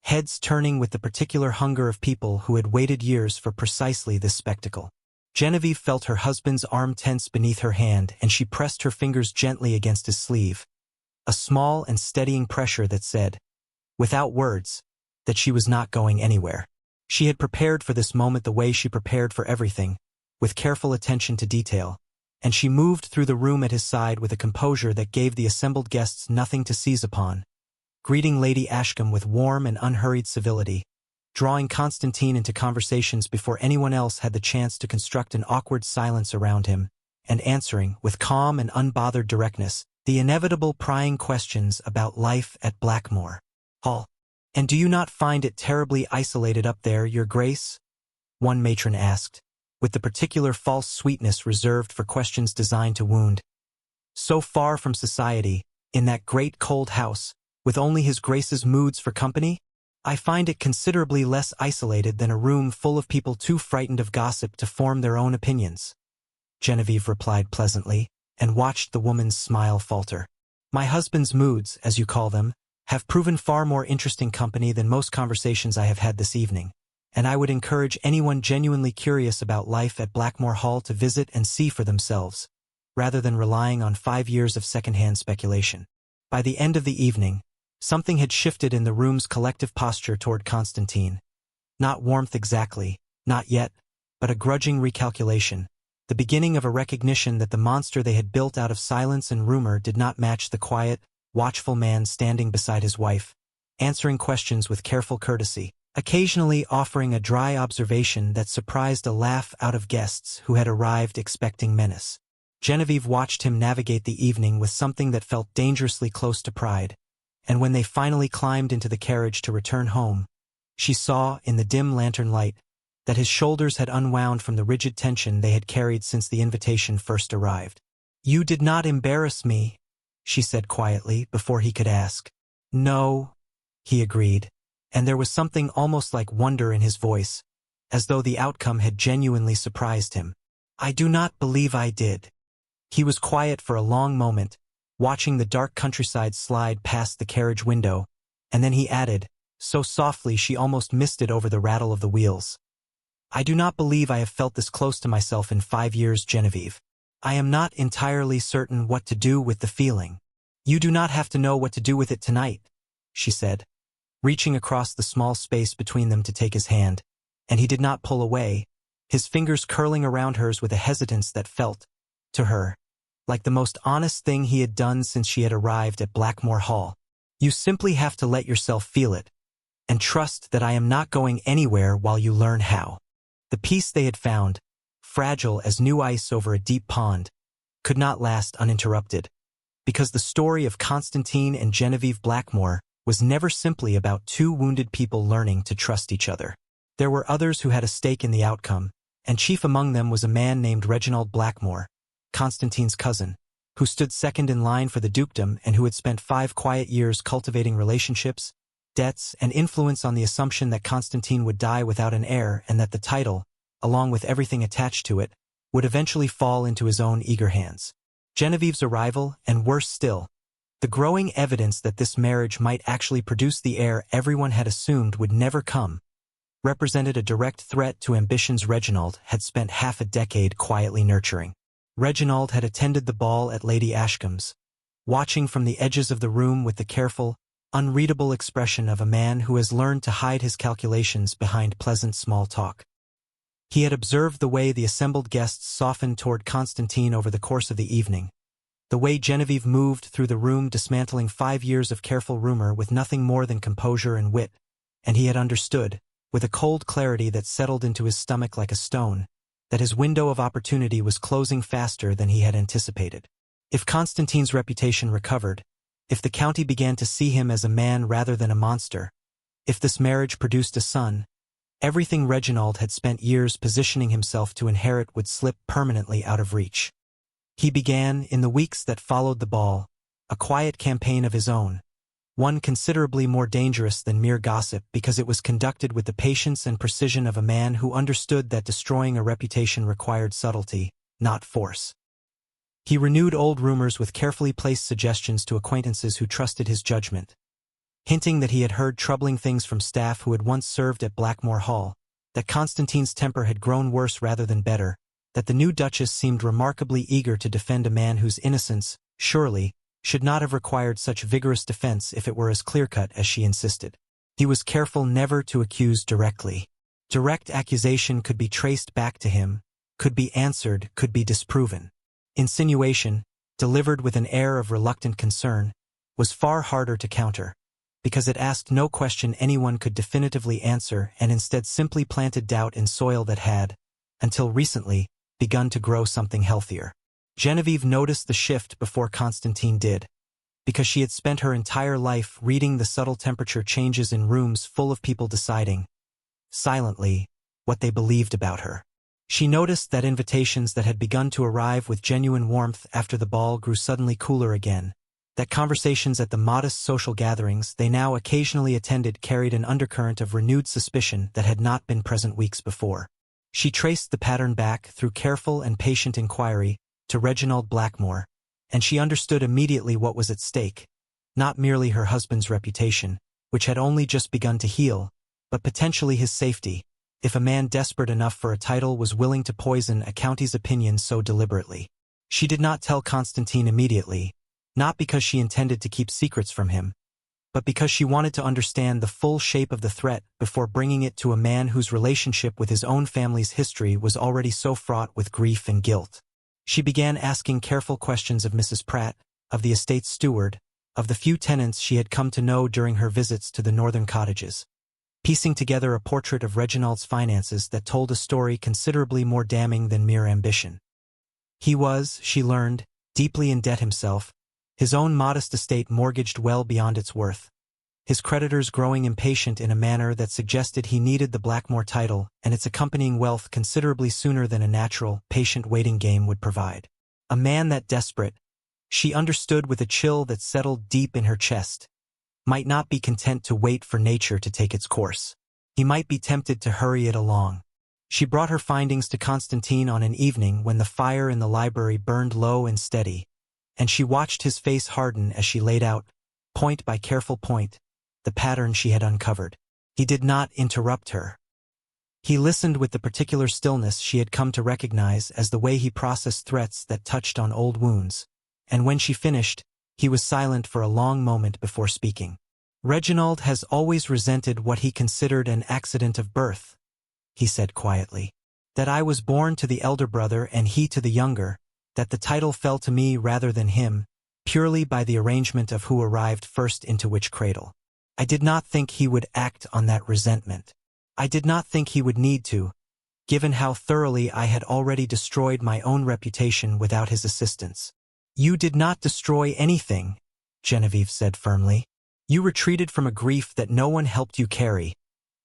heads turning with the particular hunger of people who had waited years for precisely this spectacle. Genevieve felt her husband's arm tense beneath her hand, and she pressed her fingers gently against his sleeve, a small and steadying pressure that said, without words, that she was not going anywhere. She had prepared for this moment the way she prepared for everything, with careful attention to detail, and she moved through the room at his side with a composure that gave the assembled guests nothing to seize upon, greeting Lady Ashcombe with warm and unhurried civility, drawing Constantine into conversations before anyone else had the chance to construct an awkward silence around him, and answering, with calm and unbothered directness, the inevitable prying questions about life at Blackmore Hall. "And do you not find it terribly isolated up there, Your Grace?" one matron asked, with the particular false sweetness reserved for questions designed to wound. "So far from society, in that great cold house, with only His Grace's moods for company? I find it considerably less isolated than a room full of people too frightened of gossip to form their own opinions," Genevieve replied pleasantly, and watched the woman's smile falter. "My husband's moods, as you call them, have proven far more interesting company than most conversations I have had this evening, and I would encourage anyone genuinely curious about life at Blackmore Hall to visit and see for themselves, rather than relying on 5 years of second-hand speculation." By the end of the evening, something had shifted in the room's collective posture toward Constantine. Not warmth exactly, not yet, but a grudging recalculation, the beginning of a recognition that the monster they had built out of silence and rumor did not match the quiet, watchful man standing beside his wife, answering questions with careful courtesy, occasionally offering a dry observation that surprised a laugh out of guests who had arrived expecting menace. Genevieve watched him navigate the evening with something that felt dangerously close to pride, and when they finally climbed into the carriage to return home, she saw, in the dim lantern light, that his shoulders had unwound from the rigid tension they had carried since the invitation first arrived. "You did not embarrass me," she said quietly, before he could ask. "No," he agreed, and there was something almost like wonder in his voice, as though the outcome had genuinely surprised him. "I do not believe I did." He was quiet for a long moment, watching the dark countryside slide past the carriage window, and then he added, so softly she almost missed it over the rattle of the wheels. "I do not believe I have felt this close to myself in 5 years, Genevieve. I am not entirely certain what to do with the feeling." "You do not have to know what to do with it tonight," she said, reaching across the small space between them to take his hand, and he did not pull away, his fingers curling around hers with a hesitance that felt, to her, like the most honest thing he had done since she had arrived at Blackmore Hall. "You simply have to let yourself feel it, and trust that I am not going anywhere while you learn how." The peace they had found, fragile as new ice over a deep pond, could not last uninterrupted, because the story of Constantine and Genevieve Blackmore was never simply about two wounded people learning to trust each other. There were others who had a stake in the outcome, and chief among them was a man named Reginald Blackmore, Constantine's cousin, who stood second in line for the dukedom and who had spent 5 quiet years cultivating relationships, debts, and influence on the assumption that Constantine would die without an heir and that the title, along with everything attached to it, would eventually fall into his own eager hands. Genevieve's arrival, and worse still, the growing evidence that this marriage might actually produce the heir everyone had assumed would never come, represented a direct threat to ambitions Reginald had spent half a decade quietly nurturing. Reginald had attended the ball at Lady Ashcombe's, watching from the edges of the room with the careful, unreadable expression of a man who has learned to hide his calculations behind pleasant small talk. He had observed the way the assembled guests softened toward Constantine over the course of the evening, the way Genevieve moved through the room dismantling 5 years of careful rumor with nothing more than composure and wit, and he had understood, with a cold clarity that settled into his stomach like a stone, that his window of opportunity was closing faster than he had anticipated. If Constantine's reputation recovered, if the county began to see him as a man rather than a monster, if this marriage produced a son, everything Reginald had spent years positioning himself to inherit would slip permanently out of reach. He began, in the weeks that followed the ball, a quiet campaign of his own, one considerably more dangerous than mere gossip because it was conducted with the patience and precision of a man who understood that destroying a reputation required subtlety, not force. He renewed old rumors with carefully placed suggestions to acquaintances who trusted his judgment, hinting that he had heard troubling things from staff who had once served at Blackmore Hall, that Constantine's temper had grown worse rather than better, that the new Duchess seemed remarkably eager to defend a man whose innocence, surely, should not have required such vigorous defense if it were as clear-cut as she insisted. He was careful never to accuse directly. Direct accusation could be traced back to him, could be answered, could be disproven. Insinuation, delivered with an air of reluctant concern, was far harder to counter, because it asked no question anyone could definitively answer and instead simply planted doubt in soil that had, until recently, begun to grow something healthier. Genevieve noticed the shift before Constantine did, because she had spent her entire life reading the subtle temperature changes in rooms full of people deciding, silently, what they believed about her. She noticed that invitations that had begun to arrive with genuine warmth after the ball grew suddenly cooler again, that conversations at the modest social gatherings they now occasionally attended carried an undercurrent of renewed suspicion that had not been present weeks before. She traced the pattern back through careful and patient inquiry to Reginald Blackmore, and she understood immediately what was at stake, not merely her husband's reputation, which had only just begun to heal, but potentially his safety, if a man desperate enough for a title was willing to poison a county's opinion so deliberately. She did not tell Constantine immediately, not because she intended to keep secrets from him, but because she wanted to understand the full shape of the threat before bringing it to a man whose relationship with his own family's history was already so fraught with grief and guilt. She began asking careful questions of Mrs. Pratt, of the estate's steward, of the few tenants she had come to know during her visits to the northern cottages, piecing together a portrait of Reginald's finances that told a story considerably more damning than mere ambition. He was, she learned, deeply in debt himself, his own modest estate mortgaged well beyond its worth, his creditors growing impatient in a manner that suggested he needed the Blackmore title and its accompanying wealth considerably sooner than a natural, patient waiting game would provide. A man that desperate, she understood with a chill that settled deep in her chest, might not be content to wait for nature to take its course. He might be tempted to hurry it along. She brought her findings to Constantine on an evening when the fire in the library burned low and steady, and she watched his face harden as she laid out, point by careful point, the pattern she had uncovered. He did not interrupt her. He listened with the particular stillness she had come to recognize as the way he processed threats that touched on old wounds, and when she finished, he was silent for a long moment before speaking. "Reginald has always resented what he considered an accident of birth," he said quietly. "That I was born to the elder brother and he to the younger, that the title fell to me rather than him, purely by the arrangement of who arrived first into which cradle. I did not think he would act on that resentment. I did not think he would need to, given how thoroughly I had already destroyed my own reputation without his assistance." "You did not destroy anything," Genevieve said firmly. "You retreated from a grief that no one helped you carry,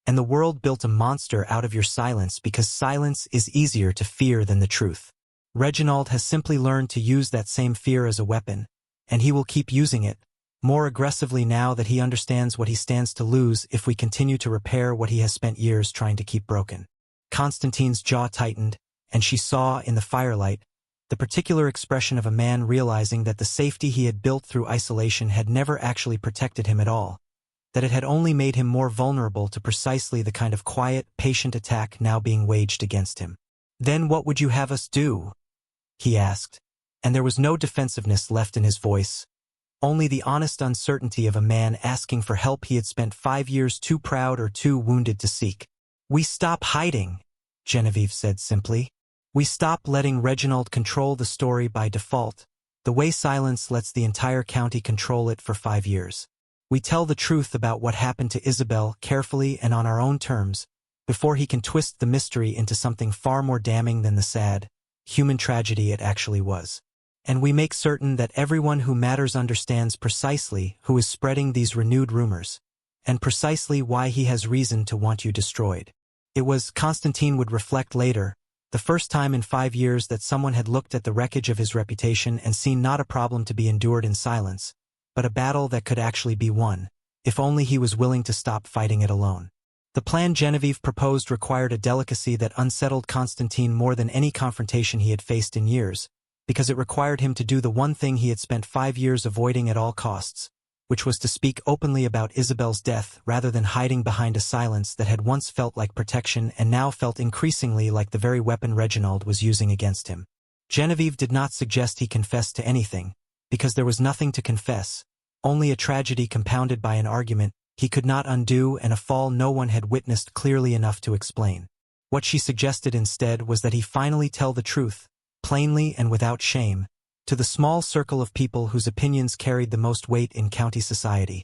and the world built a monster out of your silence because silence is easier to fear than the truth. Reginald has simply learned to use that same fear as a weapon, and he will keep using it, more aggressively now that he understands what he stands to lose if we continue to repair what he has spent years trying to keep broken." Constantine's jaw tightened, and she saw, in the firelight, the particular expression of a man realizing that the safety he had built through isolation had never actually protected him at all, that it had only made him more vulnerable to precisely the kind of quiet, patient attack now being waged against him. "Then what would you have us do?" he asked, and there was no defensiveness left in his voice, only the honest uncertainty of a man asking for help he had spent 5 years too proud or too wounded to seek. "We stop hiding," Genevieve said simply. "We stop letting Reginald control the story by default, the way silence lets the entire county control it for 5 years. We tell the truth about what happened to Isabel carefully and on our own terms, before he can twist the mystery into something far more damning than the sad, human tragedy it actually was. And we make certain that everyone who matters understands precisely who is spreading these renewed rumors, and precisely why he has reason to want you destroyed." It was, Constantine would reflect later, the first time in 5 years that someone had looked at the wreckage of his reputation and seen not a problem to be endured in silence, but a battle that could actually be won, if only he was willing to stop fighting it alone. The plan Genevieve proposed required a delicacy that unsettled Constantine more than any confrontation he had faced in years, because it required him to do the one thing he had spent 5 years avoiding at all costs, which was to speak openly about Isabel's death rather than hiding behind a silence that had once felt like protection and now felt increasingly like the very weapon Reginald was using against him. Genevieve did not suggest he confess to anything, because there was nothing to confess, only a tragedy compounded by an argument he could not undo and a fall no one had witnessed clearly enough to explain. What she suggested instead was that he finally tell the truth, plainly and without shame, to the small circle of people whose opinions carried the most weight in county society,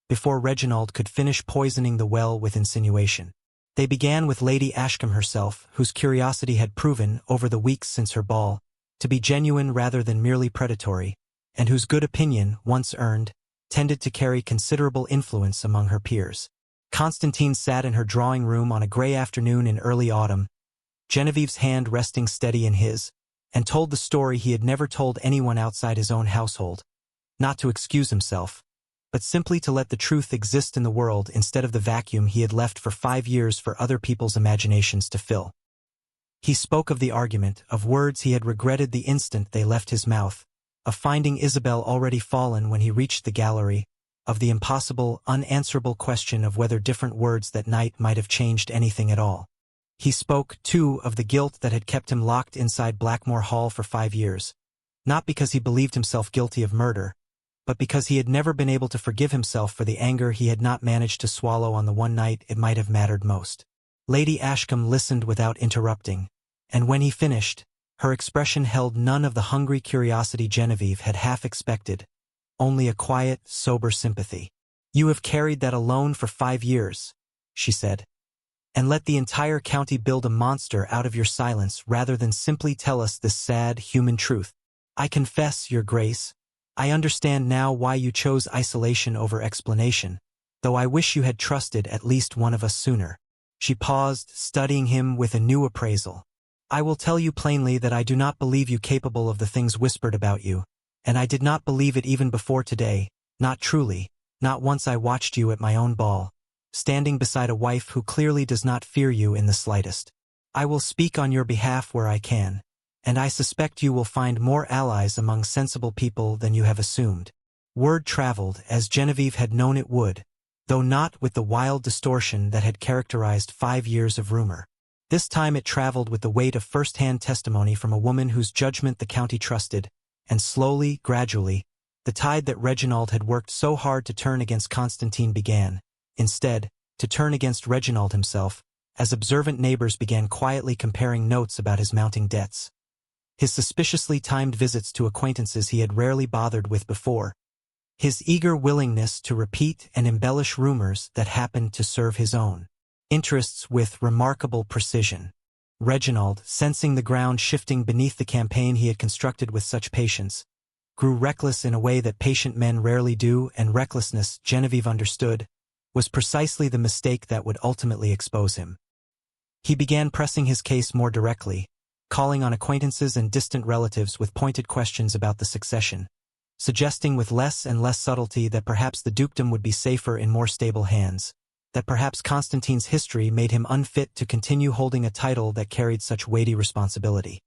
before Reginald could finish poisoning the well with insinuation. They began with Lady Ashcombe herself, whose curiosity had proven, over the weeks since her ball, to be genuine rather than merely predatory, and whose good opinion, once earned, tended to carry considerable influence among her peers. Constantine sat in her drawing room on a gray afternoon in early autumn, Genevieve's hand resting steady in his, and told the story he had never told anyone outside his own household, not to excuse himself, but simply to let the truth exist in the world instead of the vacuum he had left for 5 years for other people's imaginations to fill. He spoke of the argument, of words he had regretted the instant they left his mouth, of finding Isabel already fallen when he reached the gallery, of the impossible, unanswerable question of whether different words that night might have changed anything at all. He spoke, too, of the guilt that had kept him locked inside Blackmore Hall for 5 years, not because he believed himself guilty of murder, but because he had never been able to forgive himself for the anger he had not managed to swallow on the one night it might have mattered most. Lady Ashcombe listened without interrupting, and when he finished, her expression held none of the hungry curiosity Genevieve had half expected, only a quiet, sober sympathy. "You have carried that alone for 5 years," she said, "and let the entire county build a monster out of your silence rather than simply tell us this sad, human truth. I confess, Your Grace, I understand now why you chose isolation over explanation, though I wish you had trusted at least one of us sooner." She paused, studying him with a new appraisal. "I will tell you plainly that I do not believe you capable of the things whispered about you, and I did not believe it even before today, not truly, not once I watched you at my own ball, standing beside a wife who clearly does not fear you in the slightest. I will speak on your behalf where I can, and I suspect you will find more allies among sensible people than you have assumed." Word traveled, as Genevieve had known it would, though not with the wild distortion that had characterized 5 years of rumor. This time it traveled with the weight of first-hand testimony from a woman whose judgment the county trusted, and slowly, gradually, the tide that Reginald had worked so hard to turn against Constantine began, instead, to turn against Reginald himself, as observant neighbors began quietly comparing notes about his mounting debts. His suspiciously timed visits to acquaintances he had rarely bothered with before, his eager willingness to repeat and embellish rumors that happened to serve his own interests with remarkable precision. Reginald, sensing the ground shifting beneath the campaign he had constructed with such patience, grew reckless in a way that patient men rarely do, and recklessness, Genevieve understood, was precisely the mistake that would ultimately expose him. He began pressing his case more directly, calling on acquaintances and distant relatives with pointed questions about the succession, suggesting with less and less subtlety that perhaps the dukedom would be safer in more stable hands, that perhaps Constantine's history made him unfit to continue holding a title that carried such weighty responsibility.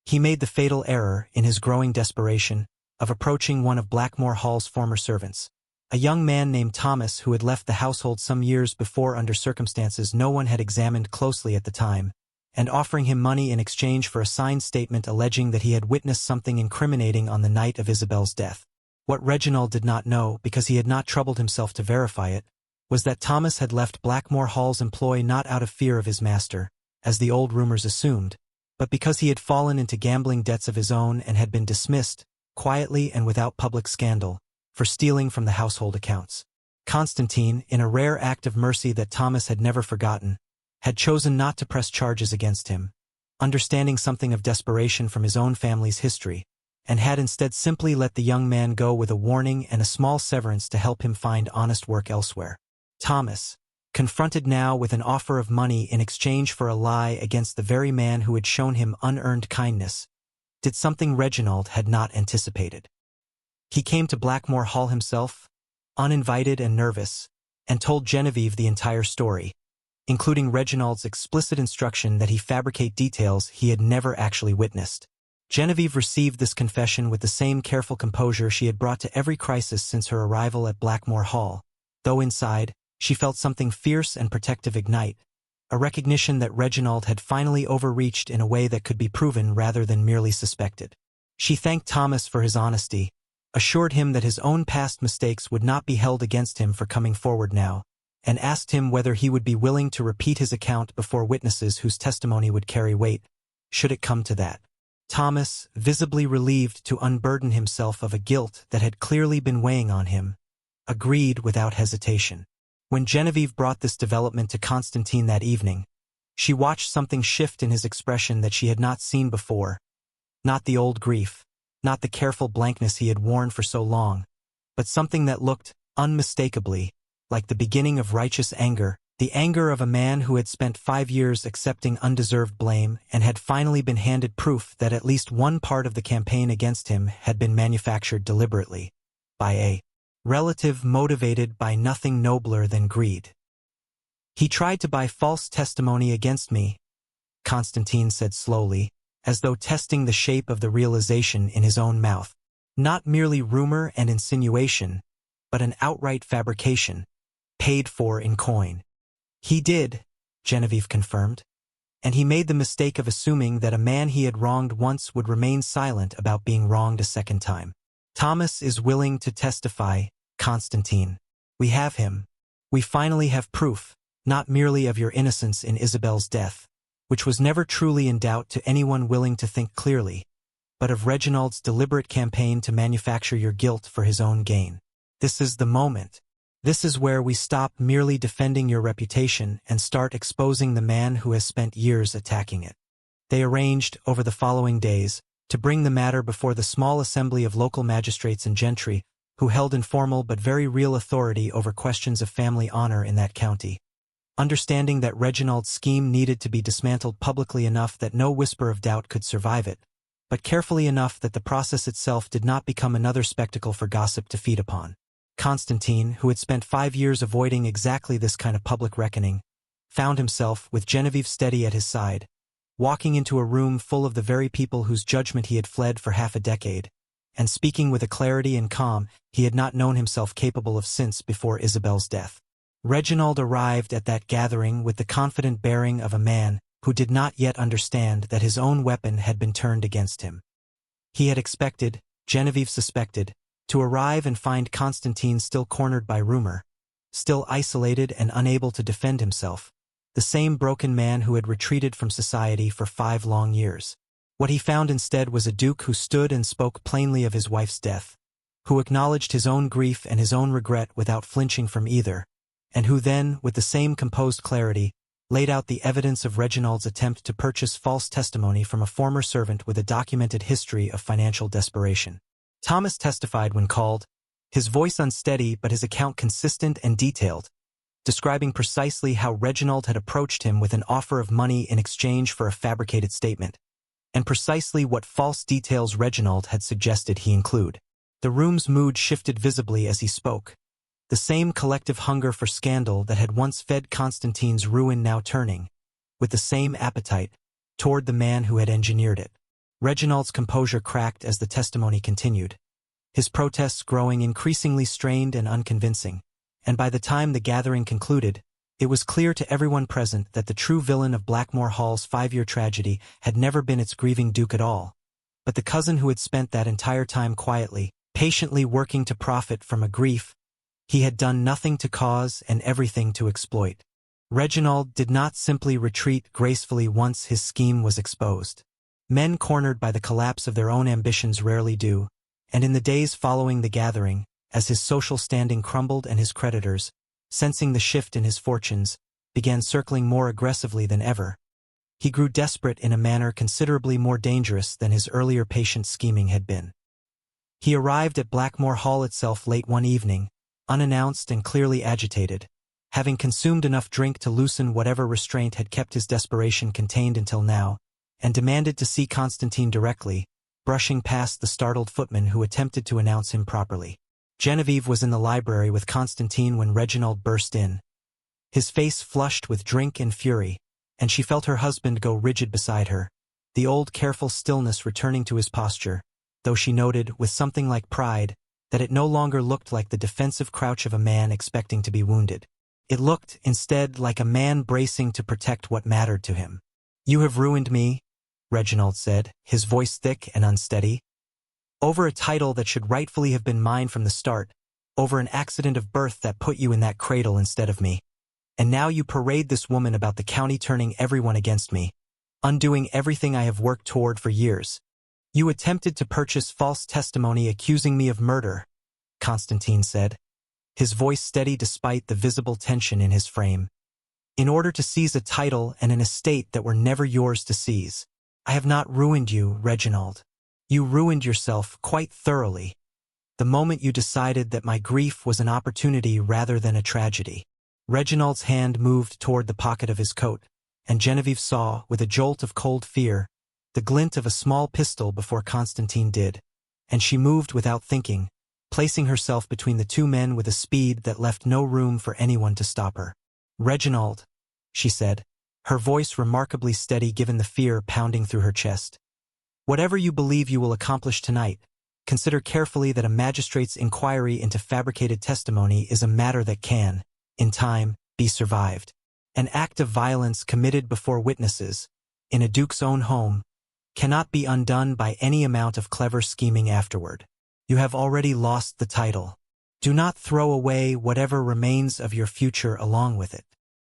He made the fatal error, in his growing desperation, of approaching one of Blackmore Hall's former servants, a young man named Thomas who had left the household some years before under circumstances no one had examined closely at the time, and offering him money in exchange for a signed statement alleging that he had witnessed something incriminating on the night of Isabel's death. What Reginald did not know, because he had not troubled himself to verify it, was that Thomas had left Blackmore Hall's employ not out of fear of his master, as the old rumors assumed, but because he had fallen into gambling debts of his own and had been dismissed, quietly and without public scandal, for stealing from the household accounts. Constantine, in a rare act of mercy that Thomas had never forgotten, had chosen not to press charges against him, understanding something of desperation from his own family's history, and had instead simply let the young man go with a warning and a small severance to help him find honest work elsewhere. Thomas, confronted now with an offer of money in exchange for a lie against the very man who had shown him unearned kindness, did something Reginald had not anticipated. He came to Blackmore Hall himself, uninvited and nervous, and told Genevieve the entire story, including Reginald's explicit instruction that he fabricate details he had never actually witnessed. Genevieve received this confession with the same careful composure she had brought to every crisis since her arrival at Blackmore Hall, though inside, she felt something fierce and protective ignite, a recognition that Reginald had finally overreached in a way that could be proven rather than merely suspected. She thanked Thomas for his honesty, assured him that his own past mistakes would not be held against him for coming forward now, and asked him whether he would be willing to repeat his account before witnesses whose testimony would carry weight, should it come to that. Thomas, visibly relieved to unburden himself of a guilt that had clearly been weighing on him, agreed without hesitation. When Genevieve brought this development to Constantine that evening, she watched something shift in his expression that she had not seen before. Not the old grief, not the careful blankness he had worn for so long, but something that looked, unmistakably, like the beginning of righteous anger, the anger of a man who had spent 5 years accepting undeserved blame and had finally been handed proof that at least one part of the campaign against him had been manufactured deliberately, by a relative motivated by nothing nobler than greed. "He tried to buy false testimony against me," Constantine said slowly, as though testing the shape of the realization in his own mouth. "Not merely rumor and insinuation, but an outright fabrication, paid for in coin." "He did," Genevieve confirmed, "and he made the mistake of assuming that a man he had wronged once would remain silent about being wronged a second time. Thomas is willing to testify, Constantine. We have him. We finally have proof, not merely of your innocence in Isabel's death, which was never truly in doubt to anyone willing to think clearly, but of Reginald's deliberate campaign to manufacture your guilt for his own gain. This is the moment. This is where we stop merely defending your reputation and start exposing the man who has spent years attacking it." They arranged, over the following days, to bring the matter before the small assembly of local magistrates and gentry, who held informal but very real authority over questions of family honor in that county. Understanding that Reginald's scheme needed to be dismantled publicly enough that no whisper of doubt could survive it, but carefully enough that the process itself did not become another spectacle for gossip to feed upon. Constantine, who had spent 5 years avoiding exactly this kind of public reckoning, found himself, with Genevieve steady at his side, walking into a room full of the very people whose judgment he had fled for half a decade, and speaking with a clarity and calm he had not known himself capable of since before Isabel's death. Reginald arrived at that gathering with the confident bearing of a man who did not yet understand that his own weapon had been turned against him. He had expected, Genevieve suspected, to arrive and find Constantine still cornered by rumor, still isolated and unable to defend himself, the same broken man who had retreated from society for 5 long years. What he found instead was a duke who stood and spoke plainly of his wife's death, who acknowledged his own grief and his own regret without flinching from either, and who then, with the same composed clarity, laid out the evidence of Reginald's attempt to purchase false testimony from a former servant with a documented history of financial desperation. Thomas testified when called, his voice unsteady but his account consistent and detailed, describing precisely how Reginald had approached him with an offer of money in exchange for a fabricated statement, and precisely what false details Reginald had suggested he include. The room's mood shifted visibly as he spoke, the same collective hunger for scandal that had once fed Constantine's ruin now turning, with the same appetite, toward the man who had engineered it. Reginald's composure cracked as the testimony continued, his protests growing increasingly strained and unconvincing, and by the time the gathering concluded, it was clear to everyone present that the true villain of Blackmore Hall's 5-year tragedy had never been its grieving duke at all, but the cousin who had spent that entire time quietly, patiently working to profit from a grief he had done nothing to cause and everything to exploit. Reginald did not simply retreat gracefully once his scheme was exposed. Men cornered by the collapse of their own ambitions rarely do, and in the days following the gathering, as his social standing crumbled and his creditors, sensing the shift in his fortunes, began circling more aggressively than ever, he grew desperate in a manner considerably more dangerous than his earlier patient scheming had been. He arrived at Blackmore Hall itself late one evening, unannounced and clearly agitated, having consumed enough drink to loosen whatever restraint had kept his desperation contained until now, and demanded to see Constantine directly, brushing past the startled footman who attempted to announce him properly. Genevieve was in the library with Constantine when Reginald burst in. His face flushed with drink and fury, and she felt her husband go rigid beside her, the old careful stillness returning to his posture, though she noted, with something like pride, that it no longer looked like the defensive crouch of a man expecting to be wounded. It looked, instead, like a man bracing to protect what mattered to him. "You have ruined me," Reginald said, his voice thick and unsteady. "Over a title that should rightfully have been mine from the start, over an accident of birth that put you in that cradle instead of me. And now you parade this woman about the county turning everyone against me, undoing everything I have worked toward for years. You attempted to purchase false testimony accusing me of murder," Constantine said, his voice steady despite the visible tension in his frame, "in order to seize a title and an estate that were never yours to seize. I have not ruined you, Reginald. You ruined yourself quite thoroughly, the moment you decided that my grief was an opportunity rather than a tragedy." Reginald's hand moved toward the pocket of his coat, and Genevieve saw, with a jolt of cold fear, the glint of a small pistol before Constantine did, and she moved without thinking, placing herself between the two men with a speed that left no room for anyone to stop her. "Reginald," she said, her voice remarkably steady given the fear pounding through her chest. "Whatever you believe you will accomplish tonight, consider carefully that a magistrate's inquiry into fabricated testimony is a matter that can, in time, be survived. An act of violence committed before witnesses, in a duke's own home, cannot be undone by any amount of clever scheming afterward. You have already lost the title. Do not throw away whatever remains of your future along with it."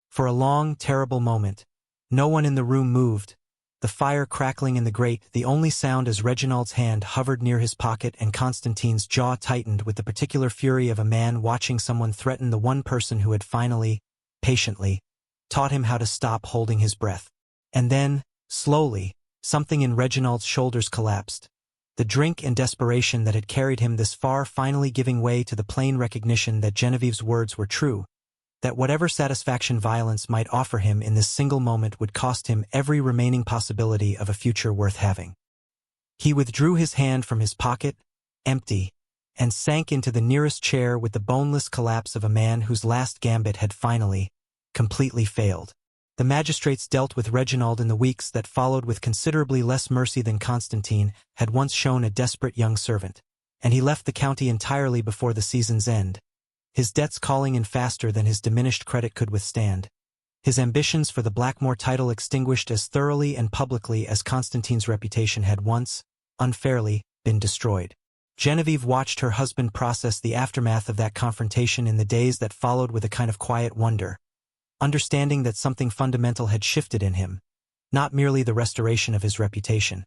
For a long, terrible moment, no one in the room moved, the fire crackling in the grate the only sound as Reginald's hand hovered near his pocket and Constantine's jaw tightened with the particular fury of a man watching someone threaten the one person who had finally, patiently, taught him how to stop holding his breath. And then, slowly, something in Reginald's shoulders collapsed, the drink and desperation that had carried him this far finally giving way to the plain recognition that Genevieve's words were true, that whatever satisfaction violence might offer him in this single moment would cost him every remaining possibility of a future worth having. He withdrew his hand from his pocket, empty, and sank into the nearest chair with the boneless collapse of a man whose last gambit had finally, completely failed. The magistrates dealt with Reginald in the weeks that followed with considerably less mercy than Constantine had once shown a desperate young servant, and he left the county entirely before the season's end, his debts calling in faster than his diminished credit could withstand, his ambitions for the Blackmore title extinguished as thoroughly and publicly as Constantine's reputation had once, unfairly, been destroyed. Genevieve watched her husband process the aftermath of that confrontation in the days that followed with a kind of quiet wonder, understanding that something fundamental had shifted in him, not merely the restoration of his reputation,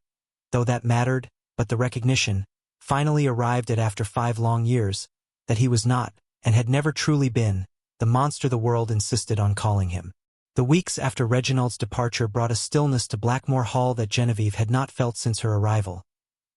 though that mattered, but the recognition, finally arrived at after 5 long years, that he was not, and had never truly been, the monster the world insisted on calling him. The weeks after Reginald's departure brought a stillness to Blackmore Hall that Genevieve had not felt since her arrival.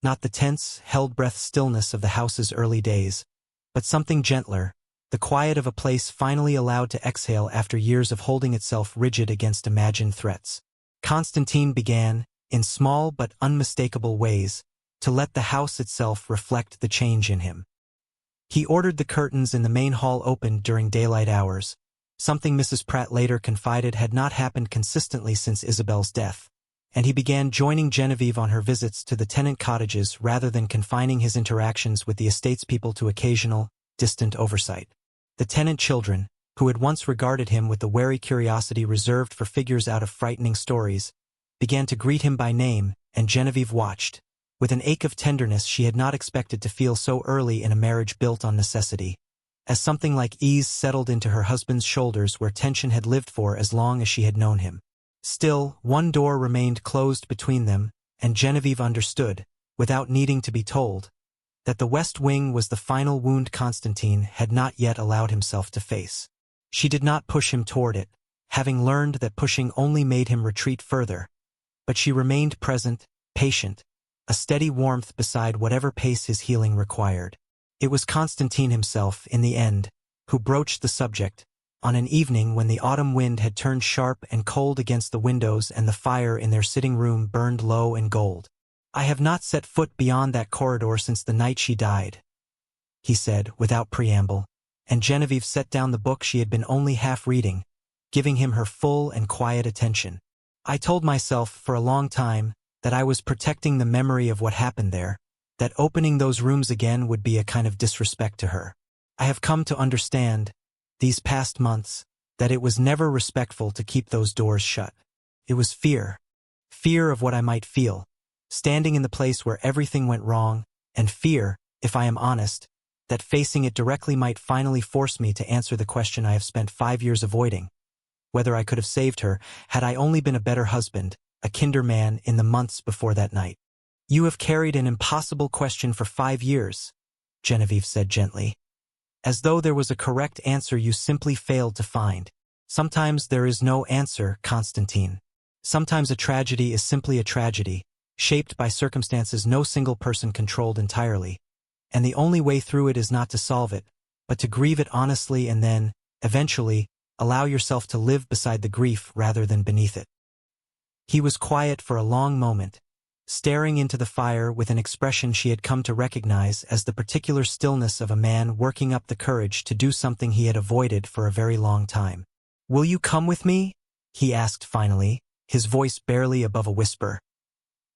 Not the tense, held-breath stillness of the house's early days, but something gentler, the quiet of a place finally allowed to exhale after years of holding itself rigid against imagined threats. Constantine began, in small but unmistakable ways, to let the house itself reflect the change in him. He ordered the curtains in the main hall opened during daylight hours, something Mrs. Pratt later confided had not happened consistently since Isabel's death, and he began joining Genevieve on her visits to the tenant cottages rather than confining his interactions with the estates-people to occasional, distant oversight. The tenant children, who had once regarded him with the wary curiosity reserved for figures out of frightening stories, began to greet him by name, and Genevieve watched, with an ache of tenderness she had not expected to feel so early in a marriage built on necessity, as something like ease settled into her husband's shoulders where tension had lived for as long as she had known him. Still, one door remained closed between them, and Genevieve understood, without needing to be told, that the West Wing was the final wound Constantine had not yet allowed himself to face. She did not push him toward it, having learned that pushing only made him retreat further, but she remained present, patient, a steady warmth beside whatever pace his healing required. It was Constantine himself, in the end, who broached the subject, on an evening when the autumn wind had turned sharp and cold against the windows and the fire in their sitting room burned low and gold. I have not set foot beyond that corridor since the night she died, he said, without preamble, and Genevieve set down the book she had been only half reading, giving him her full and quiet attention. I told myself for a long time that I was protecting the memory of what happened there, that opening those rooms again would be a kind of disrespect to her. I have come to understand, these past months, that it was never respectful to keep those doors shut. It was fear. Fear of what I might feel, standing in the place where everything went wrong, and fear, if I am honest, that facing it directly might finally force me to answer the question I have spent 5 years avoiding. Whether I could have saved her, had I only been a better husband, a kinder man in the months before that night. You have carried an impossible question for 5 years, Genevieve said gently. As though there was a correct answer you simply failed to find. Sometimes there is no answer, Constantine. Sometimes a tragedy is simply a tragedy, shaped by circumstances no single person controlled entirely, and the only way through it is not to solve it, but to grieve it honestly and then, eventually, allow yourself to live beside the grief rather than beneath it. He was quiet for a long moment, staring into the fire with an expression she had come to recognize as the particular stillness of a man working up the courage to do something he had avoided for a very long time. "Will you come with me?" he asked finally, his voice barely above a whisper.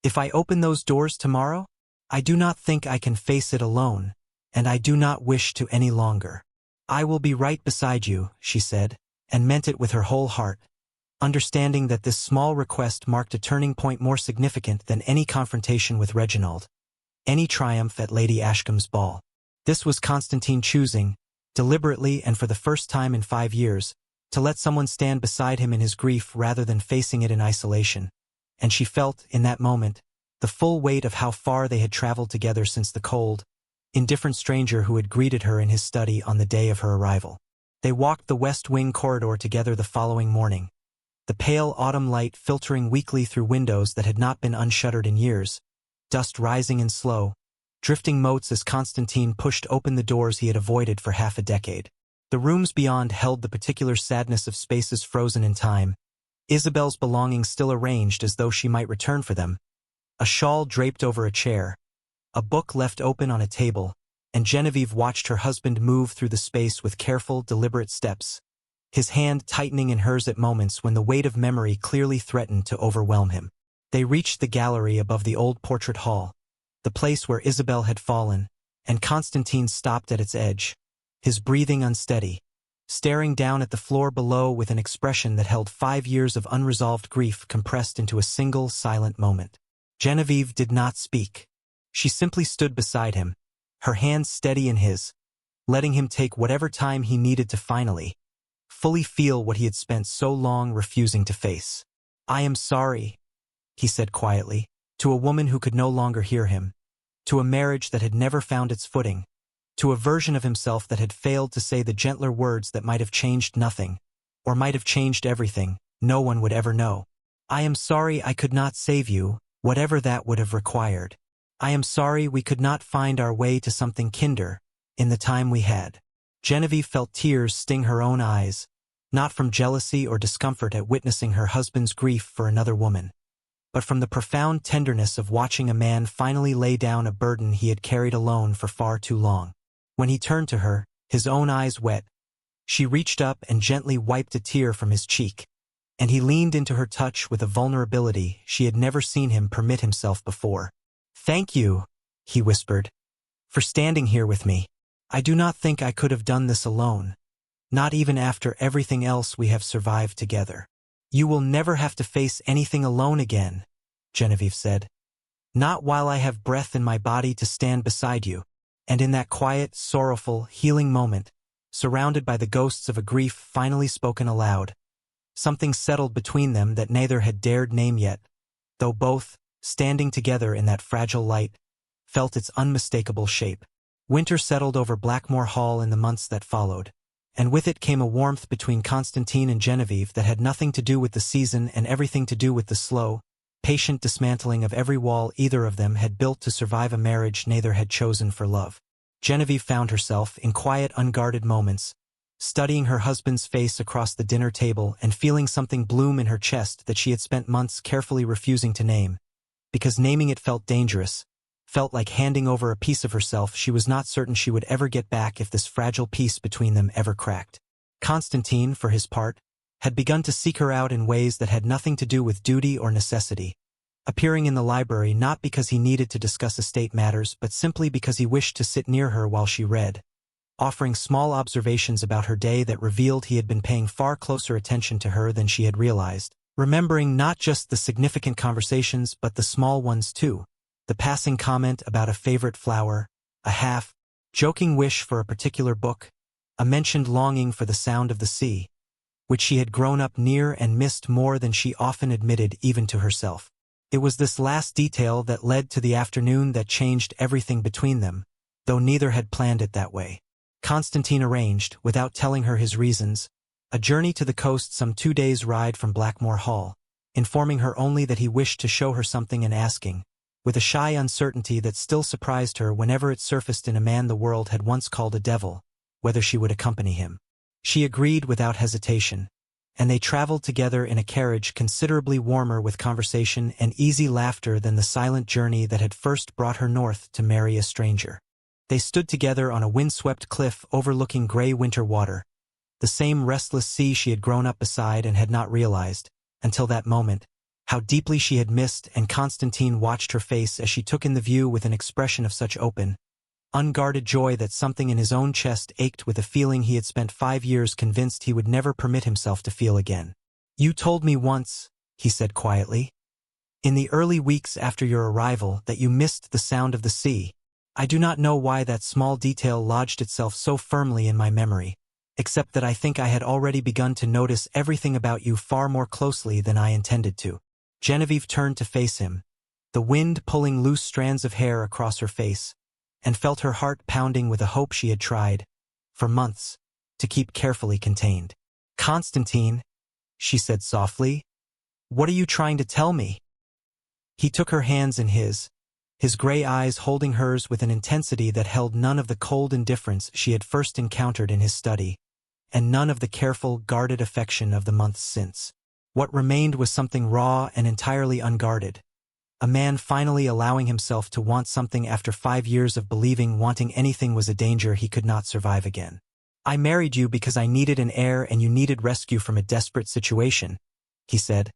"If I open those doors tomorrow, I do not think I can face it alone, and I do not wish to any longer. I will be right beside you," she said, and meant it with her whole heart, understanding that this small request marked a turning point more significant than any confrontation with Reginald, any triumph at Lady Ashcombe's ball. This was Constantine choosing, deliberately and for the first time in 5 years, to let someone stand beside him in his grief rather than facing it in isolation, and she felt, in that moment, the full weight of how far they had traveled together since the cold, indifferent stranger who had greeted her in his study on the day of her arrival. They walked the West Wing corridor together the following morning, the pale autumn light filtering weakly through windows that had not been unshuttered in years, dust rising in slow, drifting motes as Constantine pushed open the doors he had avoided for half a decade. The rooms beyond held the particular sadness of spaces frozen in time, Isabel's belongings still arranged as though she might return for them, a shawl draped over a chair, a book left open on a table, and Genevieve watched her husband move through the space with careful, deliberate steps, his hand tightening in hers at moments when the weight of memory clearly threatened to overwhelm him. They reached the gallery above the old portrait hall, the place where Isabel had fallen, and Constantine stopped at its edge, his breathing unsteady, staring down at the floor below with an expression that held 5 years of unresolved grief compressed into a single, silent moment. Genevieve did not speak. She simply stood beside him, her hands steady in his, letting him take whatever time he needed to finally, fully feel what he had spent so long refusing to face. "I am sorry," he said quietly, to a woman who could no longer hear him, to a marriage that had never found its footing, to a version of himself that had failed to say the gentler words that might have changed nothing, or might have changed everything, no one would ever know. "I am sorry I could not save you, whatever that would have required. I am sorry we could not find our way to something kinder, in the time we had." Genevieve felt tears sting her own eyes, not from jealousy or discomfort at witnessing her husband's grief for another woman, but from the profound tenderness of watching a man finally lay down a burden he had carried alone for far too long. When he turned to her, his own eyes wet, she reached up and gently wiped a tear from his cheek, and he leaned into her touch with a vulnerability she had never seen him permit himself before. "Thank you," he whispered, "for standing here with me. I do not think I could have done this alone, not even after everything else we have survived together." "You will never have to face anything alone again," Genevieve said. "Not while I have breath in my body to stand beside you." And in that quiet, sorrowful, healing moment, surrounded by the ghosts of a grief finally spoken aloud, something settled between them that neither had dared name yet, though both, standing together in that fragile light, felt its unmistakable shape. Winter settled over Blackmore Hall in the months that followed, and with it came a warmth between Constantine and Genevieve that had nothing to do with the season and everything to do with the slow, patient dismantling of every wall either of them had built to survive a marriage neither had chosen for love. Genevieve found herself, in quiet, unguarded moments, studying her husband's face across the dinner table and feeling something bloom in her chest that she had spent months carefully refusing to name, because naming it felt dangerous, felt like handing over a piece of herself she was not certain she would ever get back if this fragile peace between them ever cracked. Constantine, for his part, had begun to seek her out in ways that had nothing to do with duty or necessity, appearing in the library not because he needed to discuss estate matters but simply because he wished to sit near her while she read, offering small observations about her day that revealed he had been paying far closer attention to her than she had realized, remembering not just the significant conversations but the small ones too, the passing comment about a favorite flower, a half-joking wish for a particular book, a mentioned longing for the sound of the sea, which she had grown up near and missed more than she often admitted even to herself. It was this last detail that led to the afternoon that changed everything between them, though neither had planned it that way. Constantine arranged, without telling her his reasons, a journey to the coast some 2 days' ride from Blackmore Hall, informing her only that he wished to show her something and asking, with a shy uncertainty that still surprised her whenever it surfaced in a man the world had once called a devil, whether she would accompany him. She agreed without hesitation, and they traveled together in a carriage considerably warmer with conversation and easy laughter than the silent journey that had first brought her north to marry a stranger. They stood together on a windswept cliff overlooking gray winter water, the same restless sea she had grown up beside and had not realized, until that moment, how deeply she had missed, and Constantine watched her face as she took in the view with an expression of such open, unguarded joy that something in his own chest ached with a feeling he had spent 5 years convinced he would never permit himself to feel again. "You told me once," he said quietly, "in the early weeks after your arrival that you missed the sound of the sea. I do not know why that small detail lodged itself so firmly in my memory, except that I think I had already begun to notice everything about you far more closely than I intended to." Genevieve turned to face him, the wind pulling loose strands of hair across her face, and felt her heart pounding with a hope she had tried, for months, to keep carefully contained. "Constantine," she said softly, "what are you trying to tell me?" He took her hands in his gray eyes holding hers with an intensity that held none of the cold indifference she had first encountered in his study, and none of the careful, guarded affection of the months since. What remained was something raw and entirely unguarded, a man finally allowing himself to want something after 5 years of believing wanting anything was a danger he could not survive again. "I married you because I needed an heir and you needed rescue from a desperate situation," he said.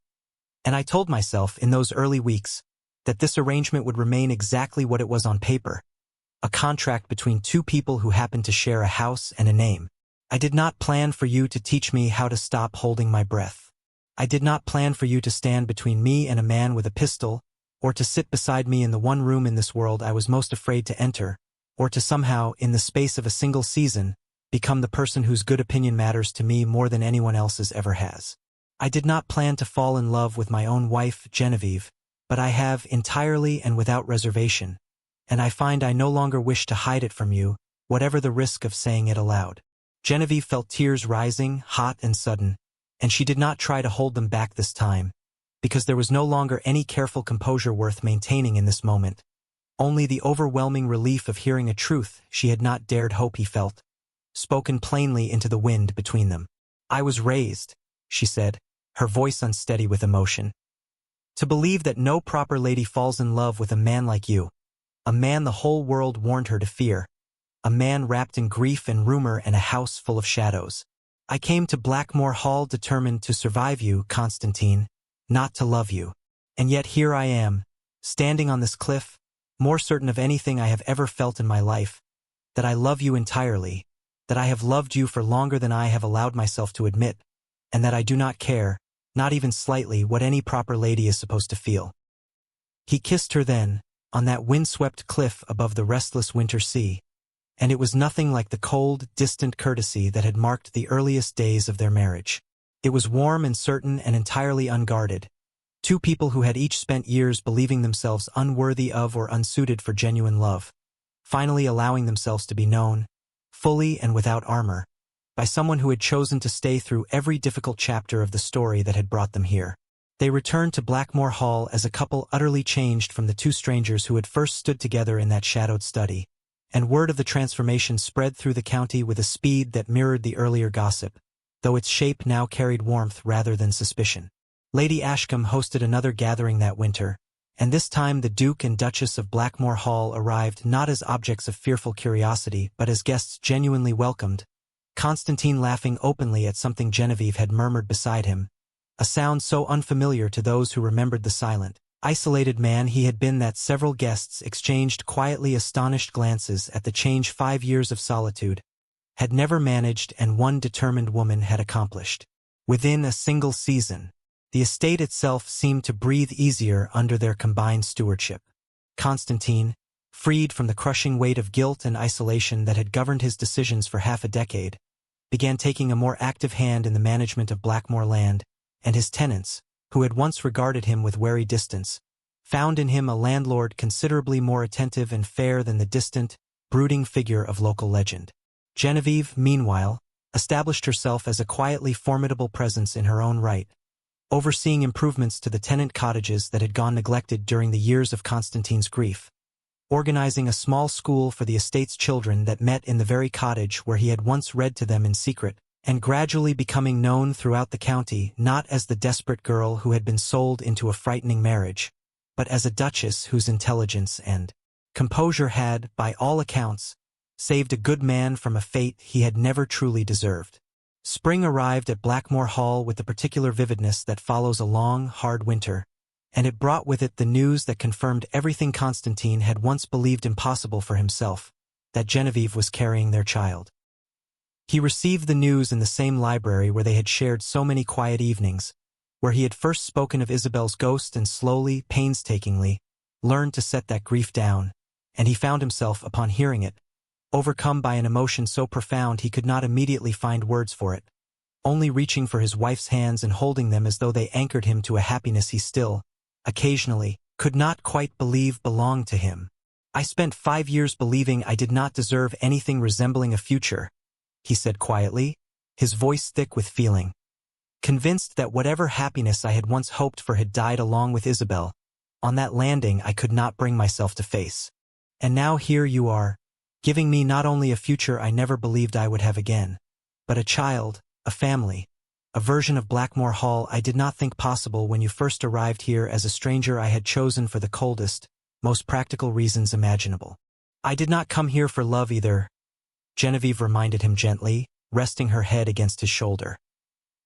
"And I told myself in those early weeks that this arrangement would remain exactly what it was on paper, a contract between 2 people who happened to share a house and a name. I did not plan for you to teach me how to stop holding my breath. I did not plan for you to stand between me and a man with a pistol, or to sit beside me in the one room in this world I was most afraid to enter, or to somehow, in the space of a single season, become the person whose good opinion matters to me more than anyone else's ever has. I did not plan to fall in love with my own wife, Genevieve, but I have entirely and without reservation, and I find I no longer wish to hide it from you, whatever the risk of saying it aloud." Genevieve felt tears rising, hot and sudden, and she did not try to hold them back this time, because there was no longer any careful composure worth maintaining in this moment, only the overwhelming relief of hearing a truth she had not dared hope he felt, spoken plainly into the wind between them. "I was raised," she said, her voice unsteady with emotion, "to believe that no proper lady falls in love with a man like you, a man the whole world warned her to fear, a man wrapped in grief and rumor and a house full of shadows. I came to Blackmore Hall determined to survive you, Constantine, not to love you. And yet here I am, standing on this cliff, more certain of anything I have ever felt in my life, that I love you entirely, that I have loved you for longer than I have allowed myself to admit, and that I do not care, not even slightly, what any proper lady is supposed to feel." He kissed her then, on that windswept cliff above the restless winter sea, and it was nothing like the cold, distant courtesy that had marked the earliest days of their marriage. It was warm and certain and entirely unguarded, 2 people who had each spent years believing themselves unworthy of or unsuited for genuine love, finally allowing themselves to be known, fully and without armor, by someone who had chosen to stay through every difficult chapter of the story that had brought them here. They returned to Blackmore Hall as a couple utterly changed from the 2 strangers who had first stood together in that shadowed study, and word of the transformation spread through the county with a speed that mirrored the earlier gossip, though its shape now carried warmth rather than suspicion. Lady Ashcombe hosted another gathering that winter, And this time the Duke and Duchess of Blackmore Hall arrived not as objects of fearful curiosity but as guests genuinely welcomed, Constantine laughing openly at something Genevieve had murmured beside him, a sound so unfamiliar to those who remembered the silent, isolated man he had been that several guests exchanged quietly astonished glances at the change 5 years of solitude had never managed and one determined woman had accomplished. Within a single season, the estate itself seemed to breathe easier under their combined stewardship. Constantine, freed from the crushing weight of guilt and isolation that had governed his decisions for half a decade, began taking a more active hand in the management of Blackmore land, and his tenants, who had once regarded him with wary distance, found in him a landlord considerably more attentive and fair than the distant, brooding figure of local legend. Genevieve, meanwhile, established herself as a quietly formidable presence in her own right, overseeing improvements to the tenant cottages that had gone neglected during the years of Constantine's grief, organizing a small school for the estate's children that met in the very cottage where he had once read to them in secret, and gradually becoming known throughout the county not as the desperate girl who had been sold into a frightening marriage, but as a duchess whose intelligence and composure had, by all accounts, saved a good man from a fate he had never truly deserved. Spring arrived at Blackmore Hall with the particular vividness that follows a long, hard winter, and it brought with it the news that confirmed everything Constantine had once believed impossible for himself, that Genevieve was carrying their child. He received the news in the same library where they had shared so many quiet evenings, where he had first spoken of Isabel's ghost and slowly, painstakingly, learned to set that grief down, and he found himself, upon hearing it, overcome by an emotion so profound he could not immediately find words for it, only reaching for his wife's hands and holding them as though they anchored him to a happiness he still, occasionally, could not quite believe belonged to him. "I spent 5 years believing I did not deserve anything resembling a future," he said quietly, his voice thick with feeling. "Convinced that whatever happiness I had once hoped for had died along with Isabel, on that landing I could not bring myself to face. And now here you are, giving me not only a future I never believed I would have again, but a child, a family, a version of Blackmore Hall I did not think possible when you first arrived here as a stranger I had chosen for the coldest, most practical reasons imaginable. I did not come here for love either," Genevieve reminded him gently, resting her head against his shoulder.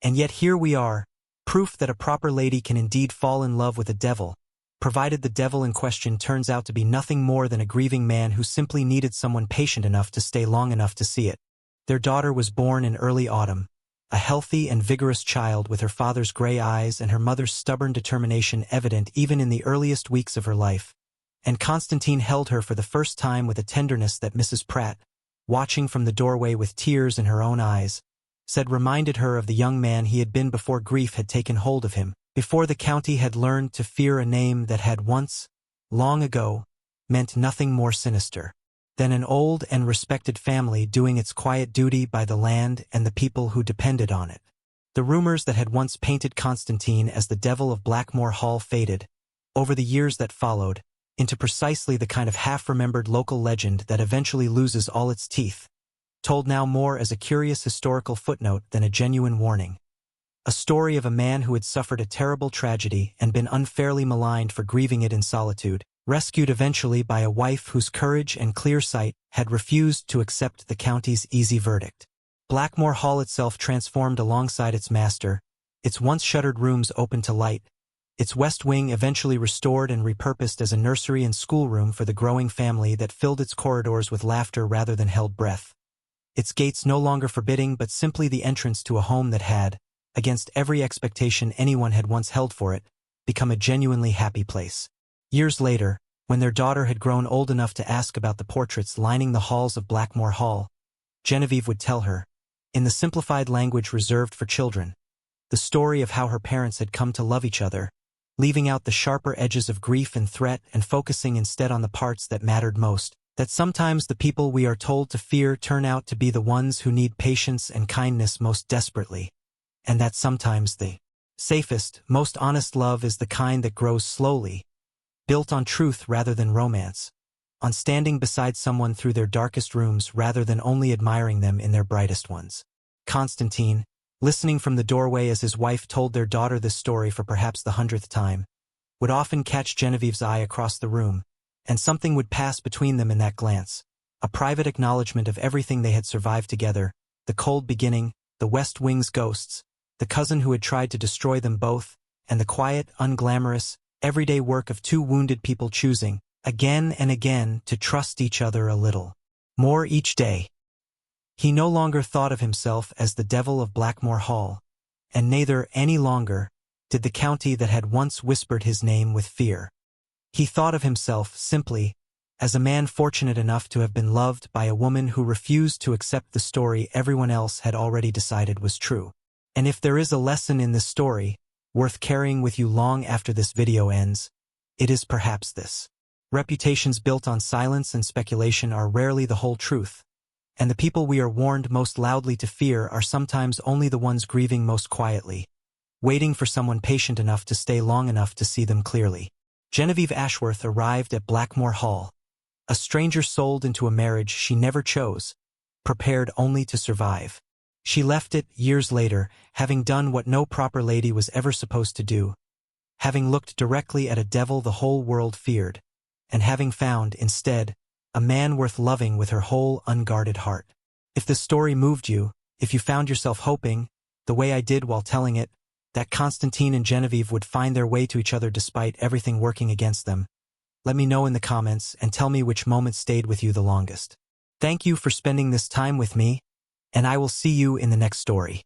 "And yet here we are, proof that a proper lady can indeed fall in love with a devil, provided the devil in question turns out to be nothing more than a grieving man who simply needed someone patient enough to stay long enough to see it." Their daughter was born in early autumn, a healthy and vigorous child with her father's gray eyes and her mother's stubborn determination evident even in the earliest weeks of her life, and Constantine held her for the first time with a tenderness that Mrs. Pratt, watching from the doorway with tears in her own eyes, said reminded her of the young man he had been before grief had taken hold of him, before the county had learned to fear a name that had once, long ago, meant nothing more sinister than an old and respected family doing its quiet duty by the land and the people who depended on it. The rumors that had once painted Constantine as the Devil of Blackmore Hall faded, over the years that followed, into precisely the kind of half-remembered local legend that eventually loses all its teeth, told now more as a curious historical footnote than a genuine warning. A story of a man who had suffered a terrible tragedy and been unfairly maligned for grieving it in solitude, rescued eventually by a wife whose courage and clear sight had refused to accept the county's easy verdict. Blackmore Hall itself transformed alongside its master, its once shuttered rooms opened to light, its west wing eventually restored and repurposed as a nursery and schoolroom for the growing family that filled its corridors with laughter rather than held breath. Its gates no longer forbidding but simply the entrance to a home that had, against every expectation anyone had once held for it, become a genuinely happy place. Years later, when their daughter had grown old enough to ask about the portraits lining the halls of Blackmore Hall, Genevieve would tell her, in the simplified language reserved for children, the story of how her parents had come to love each other, leaving out the sharper edges of grief and threat and focusing instead on the parts that mattered most, that sometimes the people we are told to fear turn out to be the ones who need patience and kindness most desperately, and that sometimes the safest, most honest love is the kind that grows slowly, built on truth rather than romance, on standing beside someone through their darkest rooms rather than only admiring them in their brightest ones. Constantine, listening from the doorway as his wife told their daughter this story for perhaps the 100th time, would often catch Genevieve's eye across the room, and something would pass between them in that glance. A private acknowledgement of everything they had survived together, the cold beginning, the West Wing's ghosts, the cousin who had tried to destroy them both, and the quiet, unglamorous, everyday work of two wounded people choosing, again and again, to trust each other a little more each day. He no longer thought of himself as the Devil of Blackmore Hall, and neither, any longer, did the county that had once whispered his name with fear. He thought of himself, simply, as a man fortunate enough to have been loved by a woman who refused to accept the story everyone else had already decided was true. And if there is a lesson in this story, worth carrying with you long after this video ends, it is perhaps this. Reputations built on silence and speculation are rarely the whole truth, and the people we are warned most loudly to fear are sometimes only the ones grieving most quietly, waiting for someone patient enough to stay long enough to see them clearly. Genevieve Ashworth arrived at Blackmore Hall, a stranger sold into a marriage she never chose, prepared only to survive. She left it, years later, having done what no proper lady was ever supposed to do, having looked directly at a devil the whole world feared, and having found, instead, a man worth loving with her whole unguarded heart. If this story moved you, if you found yourself hoping, the way I did while telling it, that Constantine and Genevieve would find their way to each other despite everything working against them, let me know in the comments and tell me which moment stayed with you the longest. Thank you for spending this time with me, and I will see you in the next story.